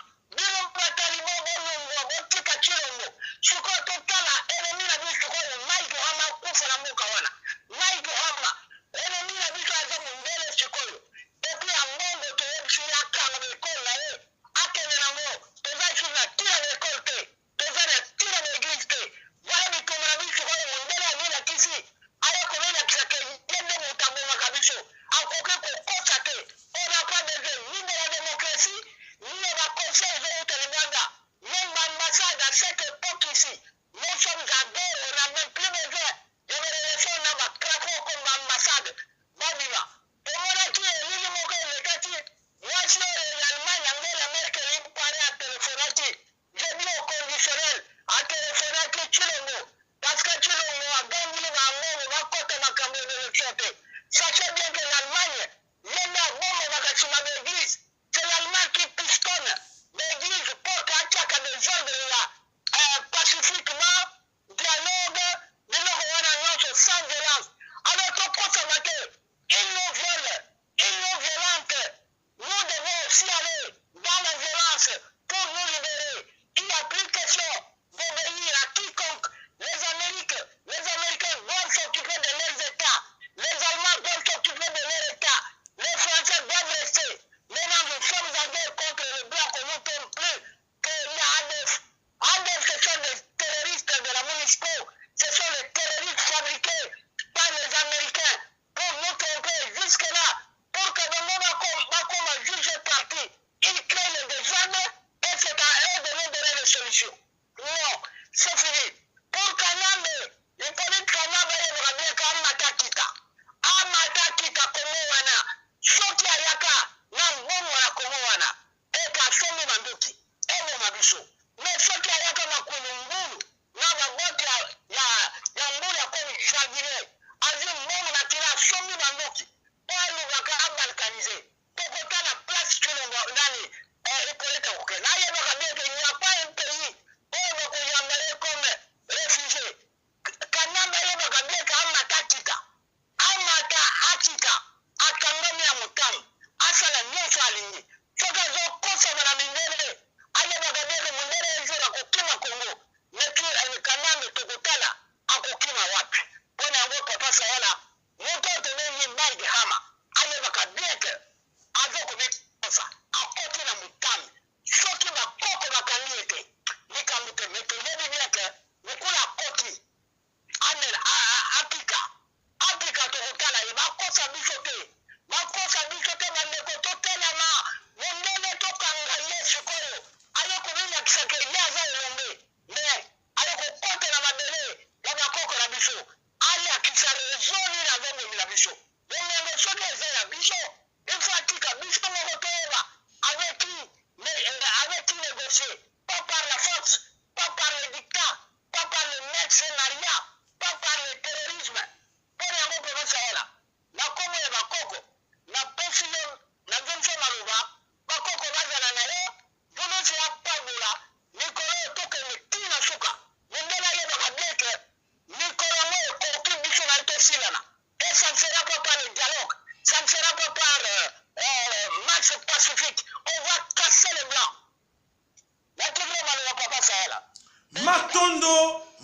On n'a pas besoin ni de la démocratie, ni de la conseil de même l'ambassade à cette époque ici. Nous sommes à deux, on n'a même plus besoin de l'élection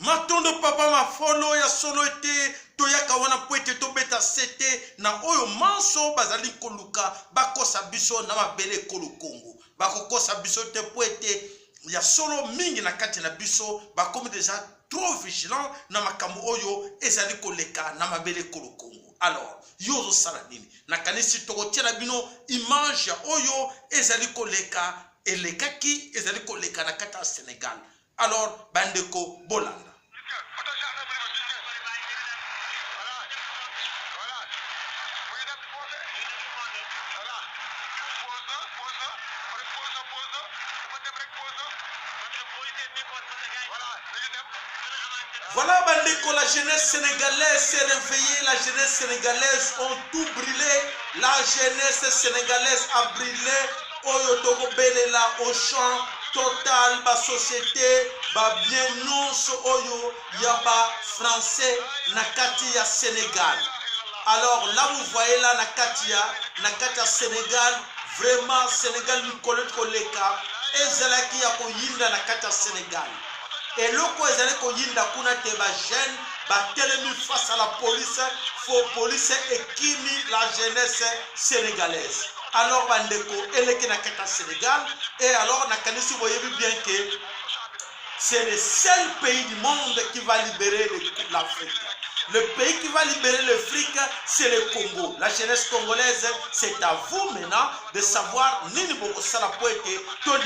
matondo papa mafolo ya solo ete toyaka wana po ete tobeta sete na oyo manso bazali koluka bakosa biso na mabele ekolo Kongo bakokosa biso te po ete ya solo mingi na kati na biso bakomi déjà trop vigilant na makambo oyo ezali koleka na mabele ekolo Kongo. Alors yozo sala nini nakanisi tokotiela bino image ya oyo ezali koleka elekaki ezali koleka na kati ya Sénégal. Alors bandeko bolanda voilà bandeko, la jeunesse sénégalaise s'est réveillée, la jeunesse sénégalaise ont tout brûlé, la jeunesse sénégalaise a brûlé. Oyo toko belela au champ total ba société ba bien nyonso oyo ya ba français na kati ya Sénégal. Alors là vous voyez là na kati ya Sénégal, vraiment Sénégal ni koleka ezalaki ya koyinda na kati ya Sénégal. Et loko ezali koyinda kuna te ba jeune ba telemi face à la police, faux police ekimi la jeunesse sénégalaise. Alors bandeko eleki na kata Sénégal et alors nakanisi voyez bien que c'est le seul pays du monde qui va libérer l'Afrique. Le pays qui va libérer l'Afrique, c'est le Congo. La jeunesse congolaise, c'est à vous maintenant de savoir nini boko sala po ete to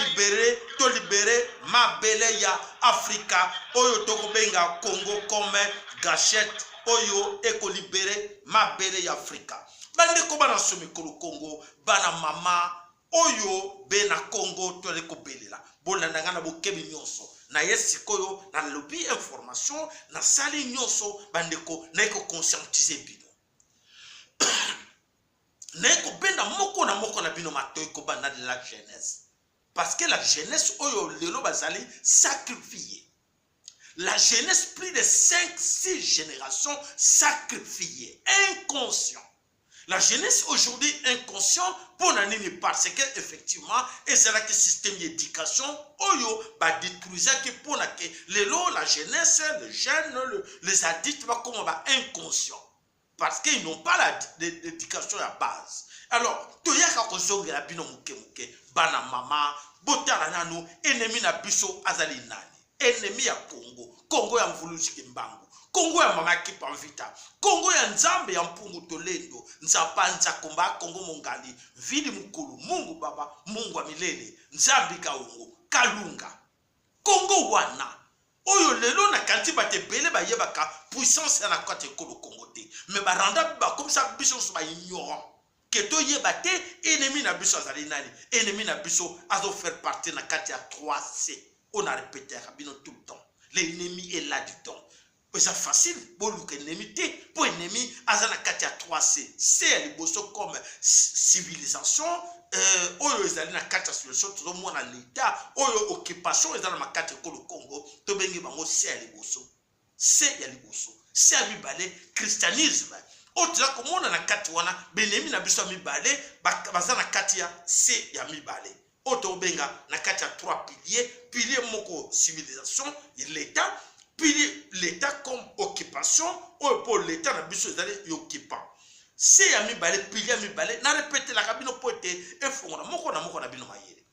libérer ma belle ya Africa oyo toko benga Congo comme gâchette oyo eko libérer ma belle ya Africa. Bandeko bana somi kolo Congo bana mama oyo bena Congo to leko belela bolanda ngana bokebi nyonso na yesikoyo na lobby information na sali nyonso bandeko na eko conscientiser bino na eko benda moko na bino matoy ko bana de la jeunesse parce que la jeunesse oyo lelo bazali sacrifié. La jeunesse plus de 5-6 générations sacrifiées, inconscient. La jeunesse aujourd'hui inconscient pour n'anini parce que effectivement et c'est là que système d'éducation oyo ba détruisait que pour que la jeunesse, les jeunes, les adultes va comme ba inconscient parce qu'ils n'ont pas l'éducation à base. Alors toyaka kozonga la bino muke bana mama botala nanu ennemi na biso azali nani ennemi ya Congo ya mvuluzi kimbangu Congo ya mama kipa vita Congo ya nzambe ya mpungu tolendo nzapanza komba Congo mongali vidi mukulu Mungu baba Mungu wa milele nzambi kaungu kalunga Congo wana oyo lelo na kanti batebele ba yebaka puissance na kote kolo Congo te mais ba randa ba comme ça biso so ba ignorant que to yebate ennemi na biso azali nani ennemi na biso azo faire partie na kati ya 3C on a répété rabino tout le temps l'ennemi est là du temps. C'est facile pour l'ennemi, pour l'ennemi, azana katia 3C. C'est liboso comme civilisation, oyo ezali na katia solution, tout le monde a l'état, oyo occupation ezali na katia ko le Congo, to bengi bango c'est liboso. C'est liboso. C'est mibale christianisme. Otra komona na katia wana, benemi na biso mibale, bazana katia c'est ya mibale. Oto benga na katia 3 piliers, pilier moko civilisation, l'état. Puis l'État comme occupation, ou pour l'État, na biso ezali occupant. C'est ami balé, pilier ami balé, na répété la cabine pote, et fongona, moko na bino mayele.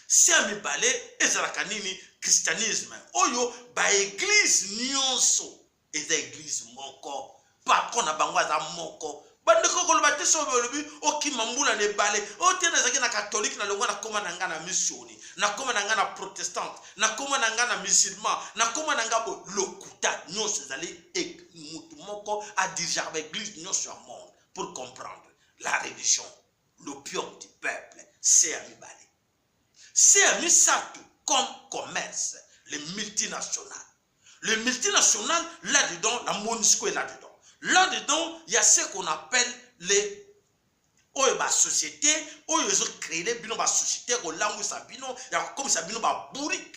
C'est ami balé, ezala kanini, christianisme. Oyo, ba église nyonso, eza église moko, pas qu'on a bangwaza moko. Bandeko koloba te so bolobi okimambula ne bale o tena zaki na catholique na longo na koma na ngana missioni na koma na ngana protestante na koma na ngana musulman na koma na ngabo lokuta nyonso zali mutu moko a dirigé l'église nyonso au monde pour comprendre la religion l'opium du peuple c'est ami bale c'est ami satou comme commerce les multinationales là-dedans la MONUSCO est là-dedans. Là-dedans, il y a ce qu'on appelle les société, ils ont créé les société, comme ça, bourrique.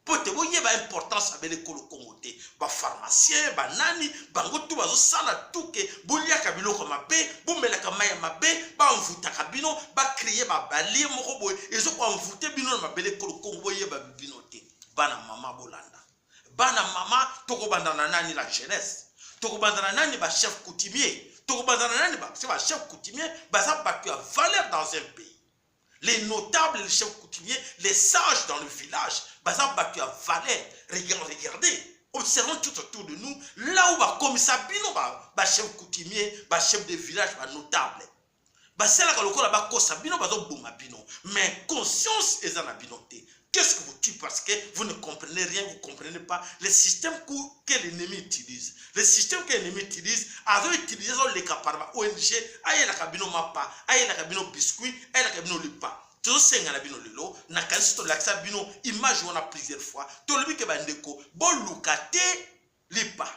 Pour te voir, il y a l'importance de l'école des pharmaciens, nani, bangotu, sala tout que, boulia kabino comme un bé, boumela kamaya mabe, envoûta kabino, créer balier morobo, ils ont envoûté bino ma belle école convoyé binoté, bana mama bolanda. bana mama tokobandana nani la jeunesse tokobandana nani ba chef coutumier tokobandana nani ba c'est ba chef coutumier baza batu ya valeur dans un pays. Les notables, les chefs coutumiers, les sages dans le village, baza batu ya valeur. Regardez, observons tout autour de nous, là où ba commissaire bino ba chef coutumier, ba chef de village, ba notable. Ba sela ka lokola ba kosa bino bazo boma bino, mais conscience ezana binoté. Qu'est-ce que vous tuez parce que vous ne comprenez rien, vous ne comprenez pas le système que l'ennemi utilise. Le système que l'ennemi utilise, a utilisé les caparma ONG, aïe la cabino mapa, aïe la cabino biscuit, aïe la cabino lipa. Tout ce qui est bino lelo, na kanisi to laksa bino image on a plusieurs fois. To lebi ke bandeko, bon lukate lipa.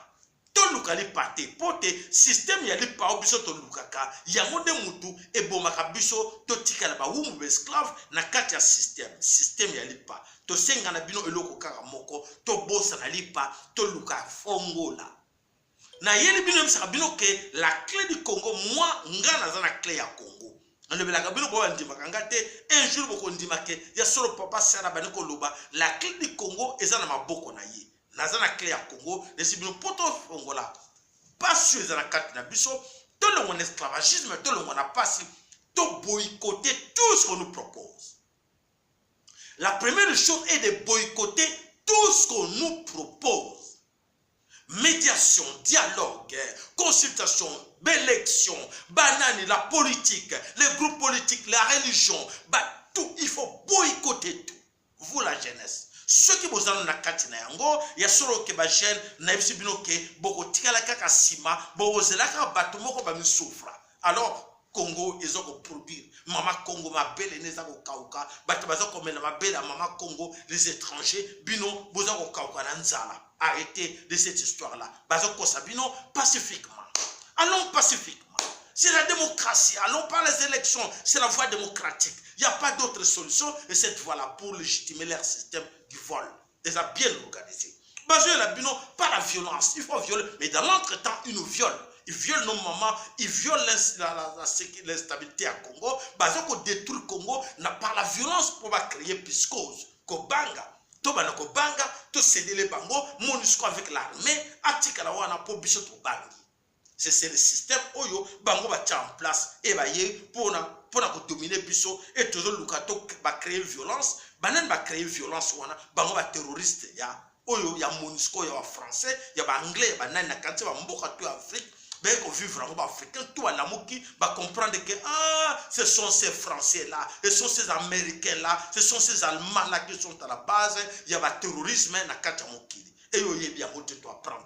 To lukali pate, pote système ya lipa obiso to lukaka, ya monde mutu e bomaka biso to tika la ba wumu esclave na kati ya système ya lipa. To senga na bino eloko kaka moko, to bosa na lipa, to luka fongola. Na yeli bino msaka bino ke la clé du Congo, moi nga naza na clé ya Congo. Le belaka bino bo ndima kangate un jour boko ndima ke ya solo papa sera baniko loba la clé du Congo eza na maboko na ye. Naza na clé ya Congo, les bino poto fongola. Pas sur eza na kati na biso, tout le monde esclavagisme, tout le monde a passé, tout boycotter tout ce qu'on nous propose. La première chose est de boycotter tout ce qu'on nous propose. Médiation, dialogue, consultation, élection, banane, la politique, les groupes politiques, la religion, tout, il faut boycotter tout. Vous la jeunesse. Ceux qui vous en ont na kati na yango, ya solo ke ba jeune na yebisi bino ke boko tikala kaka sima, boko zelaka bato moko ba mi souffra. Alors Congo ezoko produire mama Congo ma belle nezako kauka, bato bazako mena ma belle mama Congo les étrangers bino bozako kauka na nzala. Arrêtez de cette histoire-là. Bazoko sabino pacifiquement. Allons pacifiquement. C'est la démocratie. Allons par les élections. C'est la voie démocratique. Il n'y a pas d'autre solution. Et cette voie-là pour légitimer leur système du vol. Ils ont bien organisé. Bazou la bino par la violence. Il faut violer. Mais dans l'entretemps, ils nous violent. Ils violent nos mamans. Ils violent l'instabilité à Congo. Bazoko détruit le Congo. Par la violence pour créer piscose. Kobanga. Tobanako banga, to céder les bango, MONUSCO avec l'armée, atikala wana po biso to bangi. C'est le système oyo bango ba en place et ba ye pour ko dominer biso et toujours lukato ba créer violence, banen ba créer violence wana, bango ba terroriste ya oyo ya MONUSCO ya français, ya ba anglais, ba nana kanti ba mboka to Afrique. Ben qu'on vivre en africain, tout à la mouki va comprendre que ce sont ces Français là, ce sont ces Américains là, ce sont ces Allemands là qui sont à la base. Il y a le terrorisme na katamouki. Et il y a bien tu dois prendre.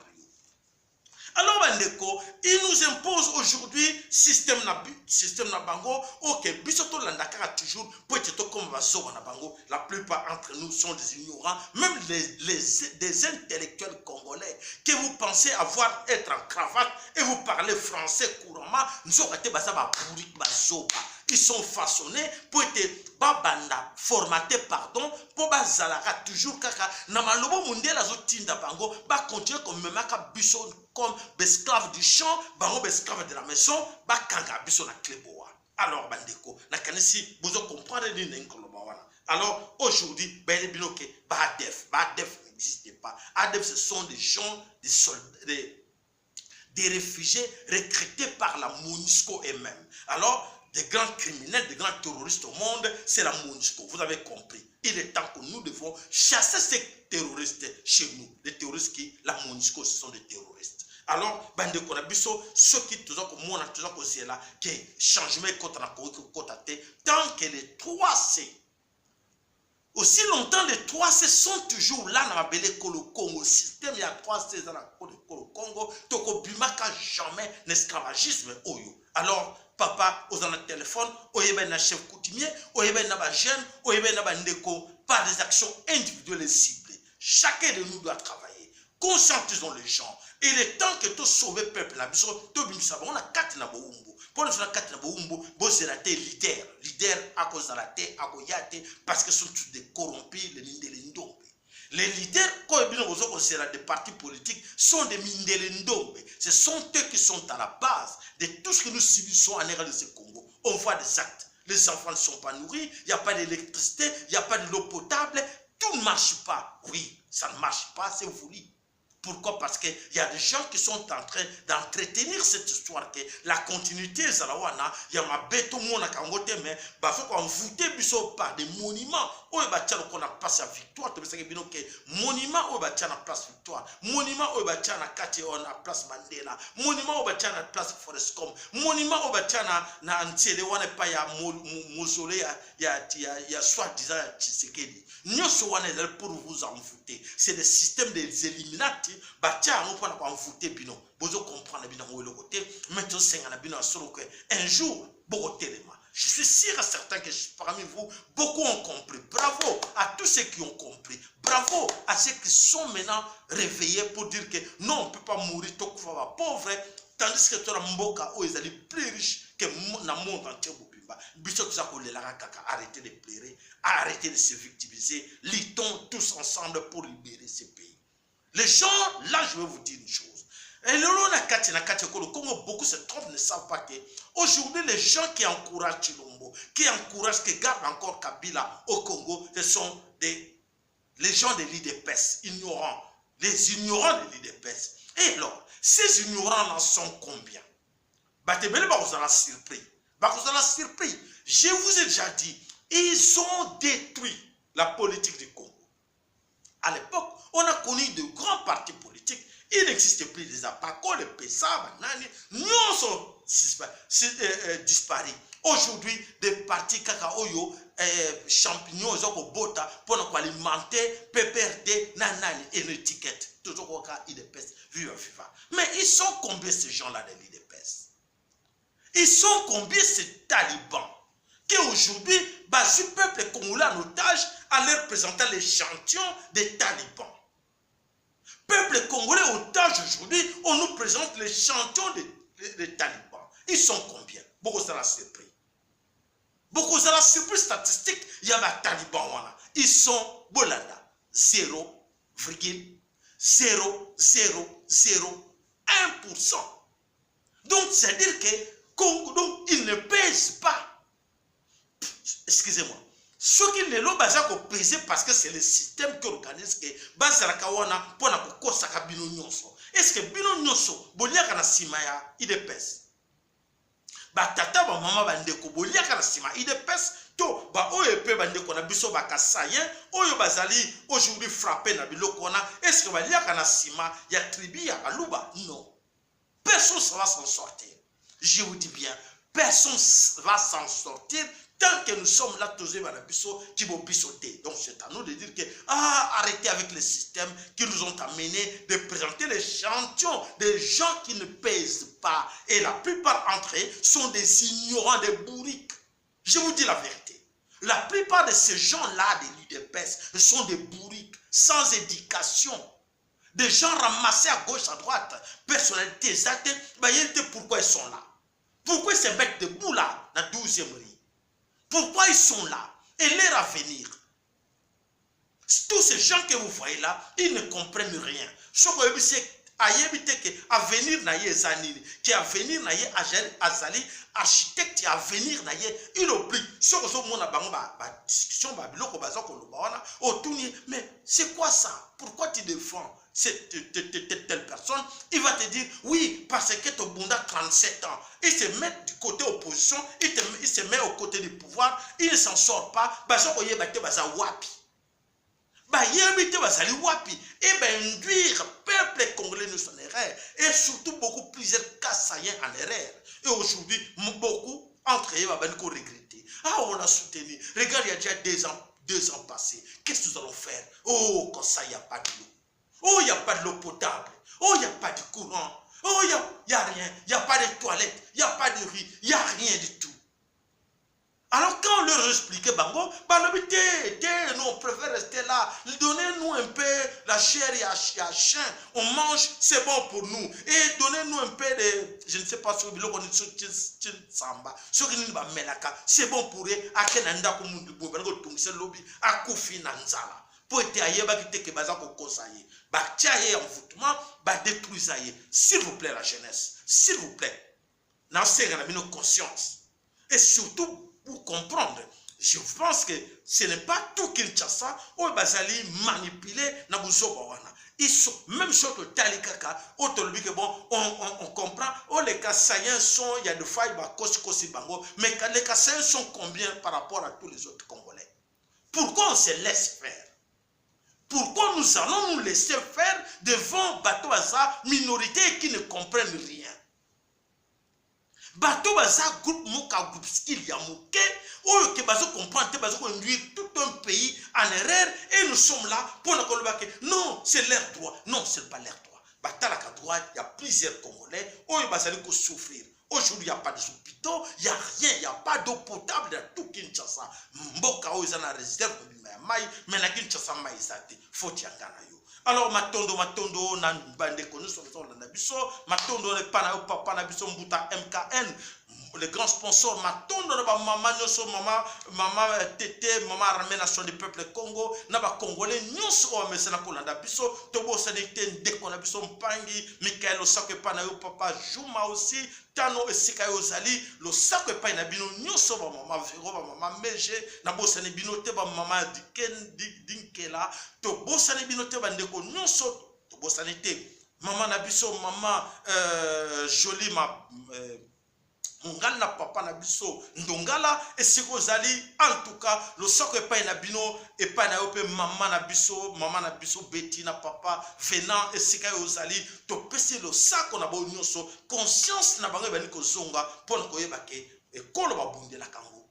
Alors bandeko, il nous impose aujourd'hui système na bango. Ok, bisoto landaka toujours pour être comme bazo na bango. La plupart d'entre nous sont des ignorants, même des intellectuels congolais que vous pensez avoir être en cravate et vous parlez français couramment. Nous avons été ils sont façonnés pour être babanda formatés pardon pour bazalaka toujours kaka na malobo mundela zotinda bango ba continuer comme memaka biso comme esclaves du champ bango esclaves de la maison ba kanga biso na kleboa. Alors bandeko na kanisi bozo comprendre ni nkoloba wana. Alors aujourd'hui ben binoke ba ADF n'existe pas. ADF ce sont des gens des soldats des réfugiés recrutés par la MONUSCO eux-mêmes. Alors des grands criminels, des grands terroristes au monde, c'est la MONUSCO. Vous avez compris. Il est temps que nous devons chasser ces terroristes chez nous. Les terroristes qui, la MONUSCO, ce sont des terroristes. Alors, bande konabiso, ceux qui toujours comme moi, toujours comme c'est là, que changement contre la côté, tant que les 3C, aussi longtemps les 3C sont toujours là dans la belle Congo. Système, il y a 3C dans la Congo, toko bimaka jamais l'esclavagisme oyo. Alors, papa, aux en téléphone, oyebe na chef coutumier, oyebe na ba jeune, oyebe na ba ndeko, par des actions individuelles et ciblées. Chacun de nous doit travailler. Conscientisons les gens. Il est temps que tout sauver le peuple. On a 4 na boumbo. Pour nous, on a 4 na boumbo. Vous êtes leader à cause de la terre, à cause parce que ce sont tous des corrompus, les Nindelendombe. Les leaders, quand des partis politiques, sont des Mindelendombe. Ce sont eux qui sont à la base de tout ce que nous subissons en RDC Congo. On voit des actes. Les enfants ne sont pas nourris, il n'y a pas d'électricité, il n'y a pas de l'eau potable. tout ne marche pas. Oui, ça ne marche pas, c'est voulu. Pourquoi? Parce qu'il y a des gens qui sont en train d'entretenir cette histoire que la continuité zalawana ya mabeto mona kangote mais ba faut qu'on voûte biso par des monuments o ba tchalo qu'on a passé à victoire to bisaki bino ke monument o ba tchana place victoire monument o ba tchana kati on a place Mandela monument o ba tchana place Forestcom monument o ba tchana na ntiele wana pa ya mausolée ya soi-disant Tshisekedi nyoso wana pour vous envoûter. C'est le système des Illuminati batia on prend pour envoûter bino bozo comprendre bino le côté maintenant c'est un jour je suis sûr et certain que parmi vous beaucoup ont compris. Bravo à tous ceux qui ont compris, bravo à ceux qui sont maintenant réveillés pour dire que non, on ne peut pas mourir tant qu'on va pauvre, tandis que toi mboka ou ils allaient plus riches que dans le monde entier. Arrêtez de pleurer, arrêtez de se victimiser, luttons tous ensemble pour libérer ce pays. Les gens, là je vais vous dire une chose. Et le Congo, beaucoup se trompent, ne savent pas que aujourd'hui les gens qui encouragent Chilombo, qui encouragent, qui gardent encore Kabila au Congo, ce sont les gens de l'IDPS, ignorants, les ignorants de l'IDPS. Et alors, ces ignorants-là sont combien? Vous allez surpris. Vous allez surpris. Je vous ai déjà dit, ils ont détruit la politique du Congo. À l'époque, on a connu de grands partis politiques. Il n'existe plus les APACO, les PESA, Banani, non sont disparus. Aujourd'hui, des partis Kakaoyo, champignons, Bota, pour alimenter PPRD, Nanani, et une étiquette. Toujours au cas, IDPS, viva. Mais ils sont combien ces gens-là de l'IDPS? Ils sont combien ces talibans qui aujourd'hui, le peuple congolais en otage en leur présentant l'échantillon des talibans? Peuple congolais otage aujourd'hui, on nous présente l'échantillon des talibans. Ils sont combien? Beaucoup ça l'a surpris. Beaucoup ça l'a surpris statistique. Il y a des talibans. Voilà. Ils sont bolanda 0,0001%. Donc c'est-à-dire que Congo, donc ils ne pèsent pas. Excusez-moi. Ce qui ne l'ont pas pesé parce que c'est le système qui organise que Bazarakawana pour na kosaka bino nyonso. Est-ce que bino nyonso boliaka na sima ya IDPS? Ba tata ba mama bandeko boliaka na sima IDPS to ba oyo pe bandeko na biso ba kasayen oyo bazali aujourd'hui frappé na biloko na. Est-ce que baliaka na sima ya tribu ya Aluba? Non. Personne ne va s'en sortir. Je vous dis bien, personne ne va s'en sortir. Tant que nous sommes là, tous les qui vont pissoter. Donc c'est à nous de dire que, arrêtez avec le système qui nous ont amenés de présenter l'échantillon des gens qui ne pèsent pas. Et la plupart d'entre eux sont des ignorants, des bourriques. Je vous dis la vérité. La plupart de ces gens-là, de l'UDPS, sont des bourriques, sans éducation. Des gens ramassés à gauche, à droite. Personnalité exacte, pourquoi ils sont là? Pourquoi ils se mettent debout là, dans 12e rue? Pourquoi ils sont là? Et leur avenir. Tous ces gens que vous voyez là, ils ne comprennent rien. Ce que c'est avenir na ye zanini, qui avenir na ye azali architecte avenir na ye, il oublie. Ce que vous avez discussion biloko baza ko lobawana autour. Mais c'est quoi ça? Pourquoi tu défends telle personne? Il va te dire oui parce que ton bunda 37 ans, il se met du côté opposition, il se met au côté du pouvoir, il ne s'en sort pas. Baza ko yebate baza wapi. Et induire peuple congolais nous en erreur. Et surtout beaucoup plusieurs cas saillants en erreur. Et aujourd'hui, beaucoup entre eux vont regretter. On a soutenu. Regarde, il y a déjà 2 ans passés. Qu'est-ce que nous allons faire? Oh, comme ça, il n'y a pas de l'eau. Oh, il n'y a pas de l'eau potable. Oh, il n'y a pas de courant. Oh, il n'y a rien. Il n'y a pas de toilettes. Il n'y a pas de riz. Il n'y a rien du tout. Alors quand on leur expliquait, nous on préfère rester là, donnez-nous un peu la chair et à chien, on mange, c'est bon pour nous. Et donnez-nous un peu de, je ne sais pas ce que c'est bon pour eux, à Kenanda à Kofi Nanzala. Pour être ailleurs, s'il vous plaît la jeunesse, s'il vous plaît, dans nos consciences. Et surtout, pour comprendre, Je pense que ce n'est pas tout Kinshasa où bazali manipulé na buzoba wana. Ils sont même chose que talikaka autolobi que bon on comprend les cas saillants sont il y a de failles ba kosi bango mais les cas saillants sont combien par rapport à tous les autres Congolais? Pourquoi on se laisse faire? Pourquoi nous allons nous laisser faire devant bateau baza minorité qui ne comprennent rien? Bateau baza groupe moka groupe skill ya moke ou que bazo comprendre bazo conduire tout un pays en erreur et nous sommes là pour ne pas que non c'est leur droit. Non, c'est pas leur droit. Batalaka droit, il y a plusieurs Congolais où ils vont souffrir. Aujourd'hui, il n'y a pas de hôpitaux, il n'y a rien, il n'y a pas d'eau potable dans tout Kinshasa. Mboka où ils ont la réserve mais na Kinshasa maïsate, faut y yo. Alors matondo na bande connu sur le biso, matondo le pana papa na biso mbuta MKN. Les grands sponsors matondo na ba mama nyoso mama tété mama armée nation du peuple Congo na ba congolais nyoso o mesena kolanda biso to bo sanité ndeko na biso mpangi Michael Osako pana yo papa Juma aussi Tano esika yo zali lo sako pa na bino nyoso ba mama Vero ba mama Meje na bo sanité bino te ba mama Dinkela to bo sanité bino te ba ndeko nyoso to bo sanité mama na biso mama Jolie ma Mungala papa na biso ndongala esiko zali en tout cas le soko epai na bino epai na yo pe mama na biso Betty na papa venant esika yo zali to pesi le sako na bo nyonso conscience na bango bani ko zonga pona ko yeba ke ekolo babundela kango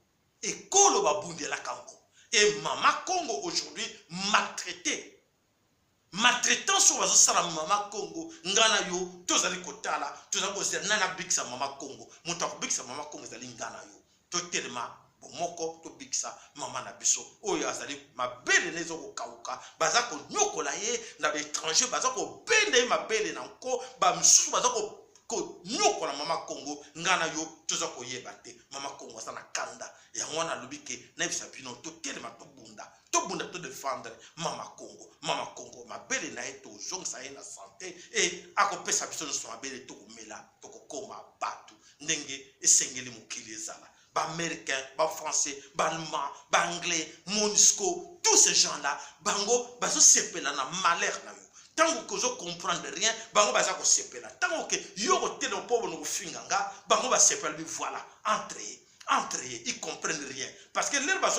et mama Congo aujourd'hui maltraitant sur la sala mama Congo ngana yo tozali kotala tozali ko nana bikisa mama Congo mutako bikisa mama Congo zali ngana yo to telema bomoko to bikisa mama na biso oyo azali mabele nezo ko kauka baza ko nyokola ye na ba étranger baza ko bende mabele na nko ba msusu baza ko nyokola mama Congo ngana yo toza ko yeba te mama Congo sana kanda ya ngwana lubike na bisa bino to telema to bunda to défendre mama Congo mabele na eto zongsa na santé et akopesa biso so mabele to komela to kokoma batu ndenge esengeli mukili ezala ba américain ba français ba allemand ba anglais MONUSCO tous ces gens là bango bazo sepela na malheur na yo tango kozo comprendre rien bango baza ko sepela tango ke yo ko telo pobo no finganga bango ba sepela bi voilà entrer, ils comprennent rien. Parce que l'herbe a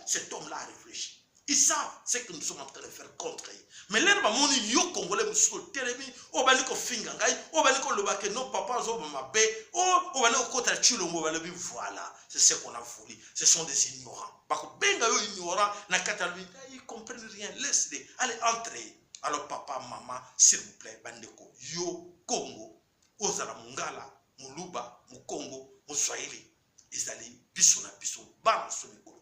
cet homme-là a réfléchi. Ils savent ce que nous sommes en train de faire contre eux. Mais l'herbe a mon yo congolais, monsieur Télémi, au baniko fingangai, au baniko lobake, non papa, au mamabe, au baniko kota chilombo, voilà. C'est ce qu'on a voulu. Ce sont des ignorants. Parce que benga yo ignorants, na katalui, ils comprennent rien. Laisse-les. Allez, entrez. Alors papa, maman, s'il vous plaît, bandeko, yo Congo, ozala mungala, muluba, mukongo, muswahili. Ezali biso na biso bana so mikolo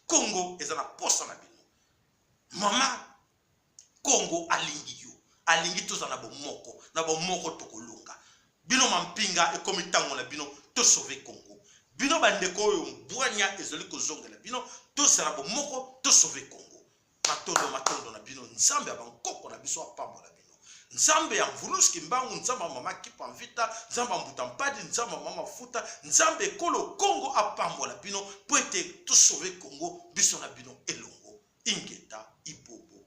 Congo ezala posa na bino mama Congo alingi tozala na bomoko tokolunga bino mampinga ekomi tango na bino to sauver Congo bino bandeko oyo mbwanya ezali kozongela bino tozala bomoko to sauver Congo matondo na bino nzambe abankoko na biso apambola bino nzambe ya mvuluski mbangu nzambe mama kipa mvita nzambe mbuta mpadi nzambe mama futa nzambe kolo Congo apambola bino po ete to sauver Congo biso na bino elongo ingeta ibobo